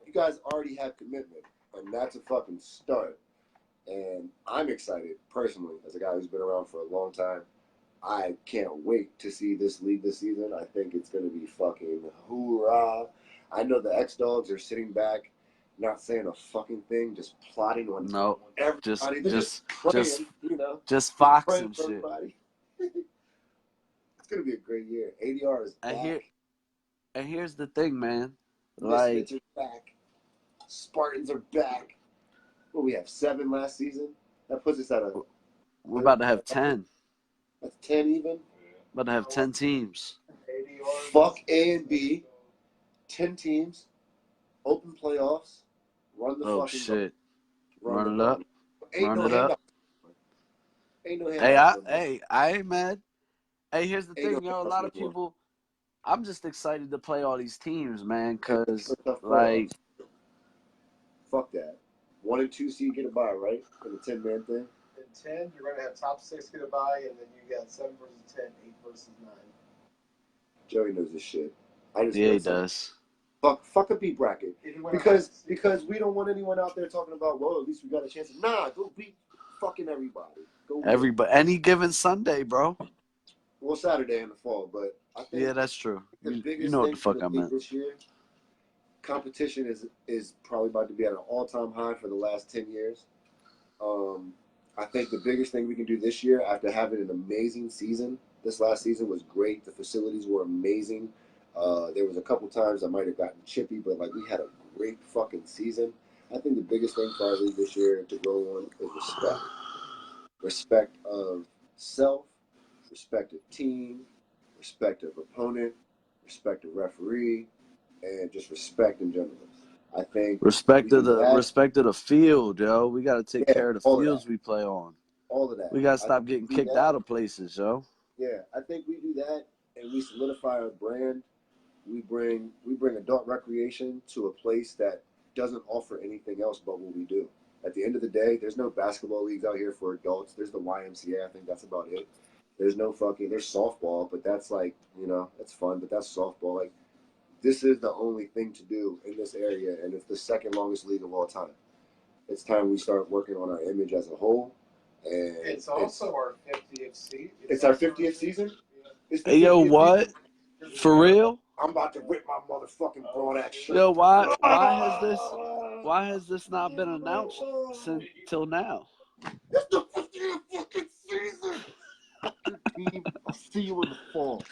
S4: you guys already have commitment, and that's a fucking start. And I'm excited personally, as a guy who's been around for a long time. I can't wait to see this league this season. I think it's gonna be fucking hoorah. I know the X-Dogs are sitting back, not saying a fucking thing, just plotting on everybody.
S12: Just Fox and shit.
S4: It's gonna be a great year. ADR is back.
S12: And here's the thing, man.
S4: Misfits are back. Spartans are back. What, we have 7 last season? That puts us at a...
S12: We're about to have 10.
S4: That's 10 even?
S12: About to have 10 teams.
S4: Fuck A and B. 10 teams. Open playoffs. Run the fucking...
S12: shit. Run it up.
S4: Ain't
S12: Run
S4: no
S12: it up.
S4: handout. Ain't no handout.
S12: I ain't mad. Hey, here's the
S4: Ain't
S12: thing,
S4: no
S12: yo. A
S4: handout
S12: lot of
S4: no more.
S12: people. I'm just excited to play all these teams, man. Cause
S4: Tough
S12: like,
S4: fuck that. 1 and 2 seed get a bye, right? For the 10-man thing.
S11: In 10, you're going to have top 6 get a bye, and then you got 7 versus 10, 8 versus 9.
S4: Joey knows this shit. I just
S12: yeah, he
S4: read something.
S12: does.
S4: Fuck a beat bracket. Because we don't want anyone out there talking about, well, at least we got a chance. Nah, go beat fucking everybody. Go win.
S12: Everybody, any given Sunday, bro.
S4: Well, Saturday in the fall, but I think
S12: Yeah, that's true.
S4: the biggest
S12: You know what
S4: thing
S12: the fuck
S4: for
S12: I
S4: the league
S12: meant.
S4: this year, competition is probably about to be at an all-time high for the last 10 years. I think the biggest thing we can do this year, after having an amazing season, this last season was great. The facilities were amazing. There was a couple times I might have gotten chippy, but like we had a great fucking season. I think the biggest thing for our league this year to grow on is respect. Respect of self, respect of team, respect of opponent, respect of referee, and just respect in general. I think
S12: Respect
S4: we
S12: of
S4: do
S12: the
S4: that.
S12: respect of the field, yo. We gotta take care of the
S4: all of
S12: fields
S4: that.
S12: we play on.
S4: All of that.
S12: We gotta
S4: I
S12: stop
S4: think
S12: getting
S4: we do
S12: kicked
S4: that.
S12: out of places, yo.
S4: Yeah, I think we do that and we solidify our brand. We bring adult recreation to a place that doesn't offer anything else but what we do. At the end of the day, there's no basketball leagues out here for adults. There's the YMCA. I think that's about it. There's softball, but that's like, that's fun, but that's softball. Like, this is the only thing to do in this area, and it's the second longest league of all time. It's time we start working on our image as a whole. And
S11: It's also our 50th season.
S4: It's our 50th season? It's the
S12: Hey, yo,
S4: 50th
S12: what?
S4: season.
S12: For real?
S4: I'm about to whip my motherfucking broad-ass shirt.
S12: Yo, why has this not been announced till now?
S4: It's the 50th fucking season. Team, I'll see you in the fall.